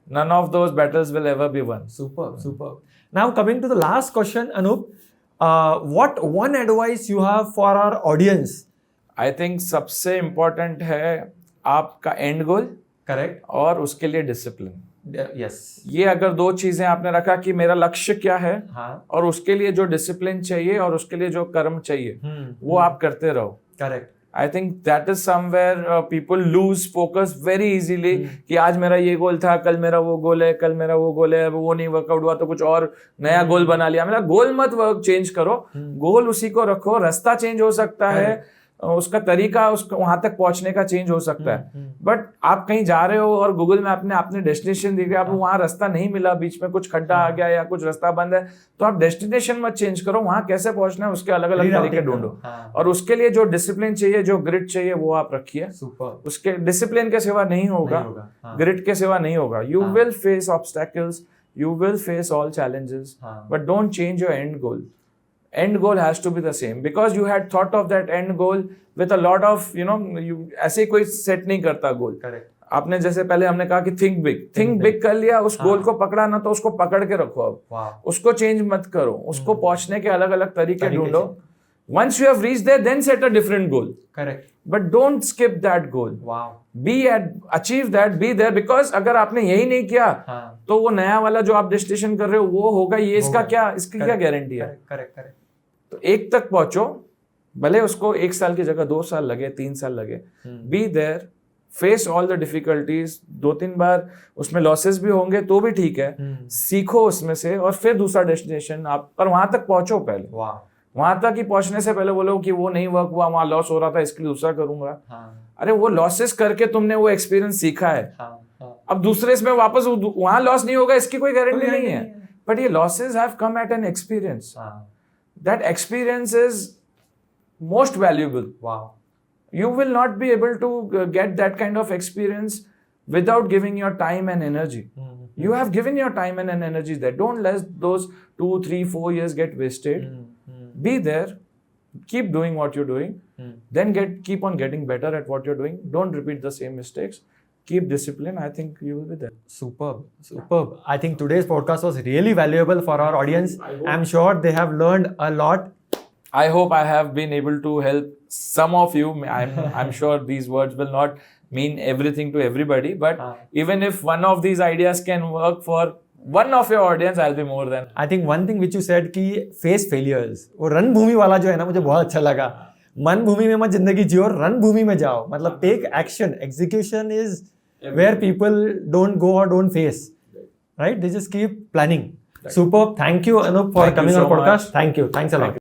none of those battles will ever be won. Superb. Now coming to the last question, Anup, what one advice you have for our audience? I think सबसे important है आपका end goal. Correct. और उसके लिए discipline. Yes. ये अगर 2 चीजें आपने रखा कि मेरा लक्ष्य क्या है, और उसके लिए जो discipline चाहिए और उसके लिए जो कर्म चाहिए, वो आप करते रहो. Correct. I think that is somewhere people lose focus very easily कि आज मेरा ये गोल था, कल मेरा वो गोल है, कल मेरा वो गोल है, अब वो नहीं वर्कआउट हुआ तो कुछ और नया गोल बना लिया। मेरा गोल मत चेंज करो, गोल उसी को रखो, रास्ता चेंज हो सकता है, उसका तरीका उसको वहां तक पहुंचने का चेंज हो सकता है। बट आप कहीं जा रहे हो और गूगल मैप ने आपने डेस्टिनेशन दिख रहा है, आपको वहां रास्ता नहीं मिला, बीच में कुछ खड्डा आ गया या कुछ रास्ता बंद है, तो आप डेस्टिनेशन मत चेंज करो, वहां कैसे पहुंचना है उसके अलग अलग तरीके ढूंढो। और उसके लिए जो डिसिप्लिन चाहिए, जो ग्रिट चाहिए, वो आप रखिए। उसके डिसिप्लिन के सिवा नहीं होगा, ग्रिट के सिवा नहीं होगा। You will face obstacles, you will face all challenges, but don't change your end goal. End goal has to be the same because you had thought of that end goal with a lot of you ऐसे कोई set नहीं करता गोल। Correct. आपने जैसे पहले हमने कहा कि थिंक बिग कर लिया, उस गोल को पकड़ा ना तो उसको पकड़ के रखो, अब उसको चेंज मत करो, उसको पहुंचने के अलग अलग तरीके ढूंढो। Once you have reached there, then set a different goal. Correct. But don't skip that goal. Wow. Achieve that, be there, because अगर आपने यही नहीं किया तो वो नया वाला जो आप डेस्टिनेशन कर रहे हो वो होगा, ये इसका क्या, इसकी क्या गारंटी है? करेक्ट। तो एक तक पहुंचो, भले उसको 1 साल की जगह 2 साल लगे, 3 साल लगे, be there, face all the difficulties, 2-3 बार उसमें लॉसेस भी होंगे तो भी ठीक है, सीखो उसमें से और फिर दूसरा डेस्टिनेशन आप, पर वहां तक पहुंचो पहले। वहां तक ही पहुंचने से पहले बोलो कि वो नहीं वर्क हुआ, वहां लॉस हो रहा था, इसके लिए दूसरा करूंगा। अरे वो लॉसेस करके तुमने वो एक्सपीरियंस सीखा है, अब दूसरे इसमें वापस वहां लॉस नहीं होगा इसकी कोई गारंटी नहीं है, बट ये losses have come at an experience. That experience is most valuable. You will not be able to get that kind of experience without giving your time and energy. You have given your time and energy there. Don't let those 2, 3, 4 years get wasted. Be there, keep doing what you're doing, then keep on getting better at what you're doing. Don't repeat the same mistakes. Keep discipline. I think you will be there. Superb. I think today's podcast was really valuable for our audience. I'm sure they have learned a lot. I hope I have been able to help some of you. I'm sure these words will not mean everything to everybody, but even if one of these ideas can work for one of your audience, I'll be more than. I think one thing which you said कि face failures, वो रणभूमि वाला जो है ना, मुझे बहुत अच्छा लगा। मन भूमि में मत जिंदगी जियो, रणभूमि में जाओ, मतलब take action. Execution is where people don't go or don't face, right? They just keep planning. Superb. Thank you, Anup, for coming on podcast. Thank you. Thanks a lot.